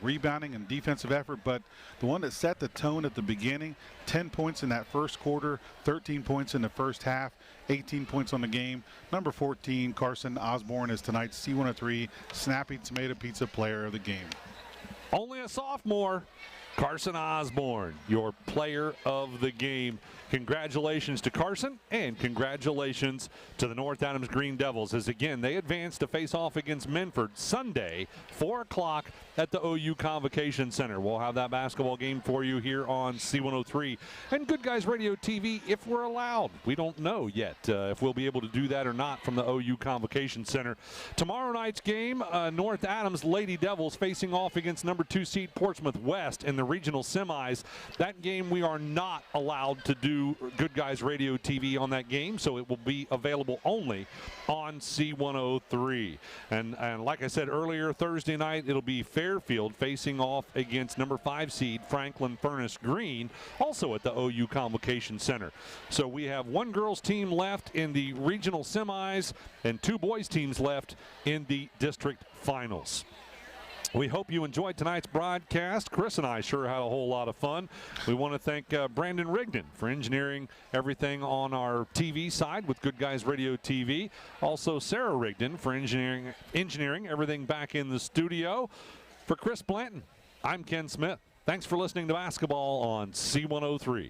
rebounding and defensive effort. But the one that set the tone at the beginning, 10 points in that first quarter, 13 points in the first half, 18 points on the game. Number 14, Carson Osborne, is tonight's C103 Snappy Tomato Pizza Player of the Game. Only a sophomore, Carson Osborne, your player of the game. Congratulations to Carson, and congratulations to the North Adams Green Devils, as again they advance to face off against Minford Sunday, 4 o'clock at the OU Convocation Center. We'll have that basketball game for you here on C103 and Good Guys Radio TV if we're allowed. We don't know yet if we'll be able to do that or not from the OU Convocation Center. Tomorrow night's game, North Adams Lady Devils facing off against number 2 seed Portsmouth West in the regional semis. That game we are not allowed to do Good Guys Radio TV on that game, so it will be available only on C103. And like I said earlier, Thursday night it'll be Fairfield facing off against number 5 seed Franklin Furnace Green, also at the OU Convocation Center. So we have 1 girls team left in the regional semis and 2 boys teams left in the district finals. We hope you enjoyed tonight's broadcast. Chris and I sure had a whole lot of fun. We want to thank Brandon Rigdon for engineering everything on our TV side with Good Guys Radio TV. Also Sarah Rigdon for engineering everything back in the studio. For Chris Blanton, I'm Ken Smith. Thanks for listening to basketball on C103.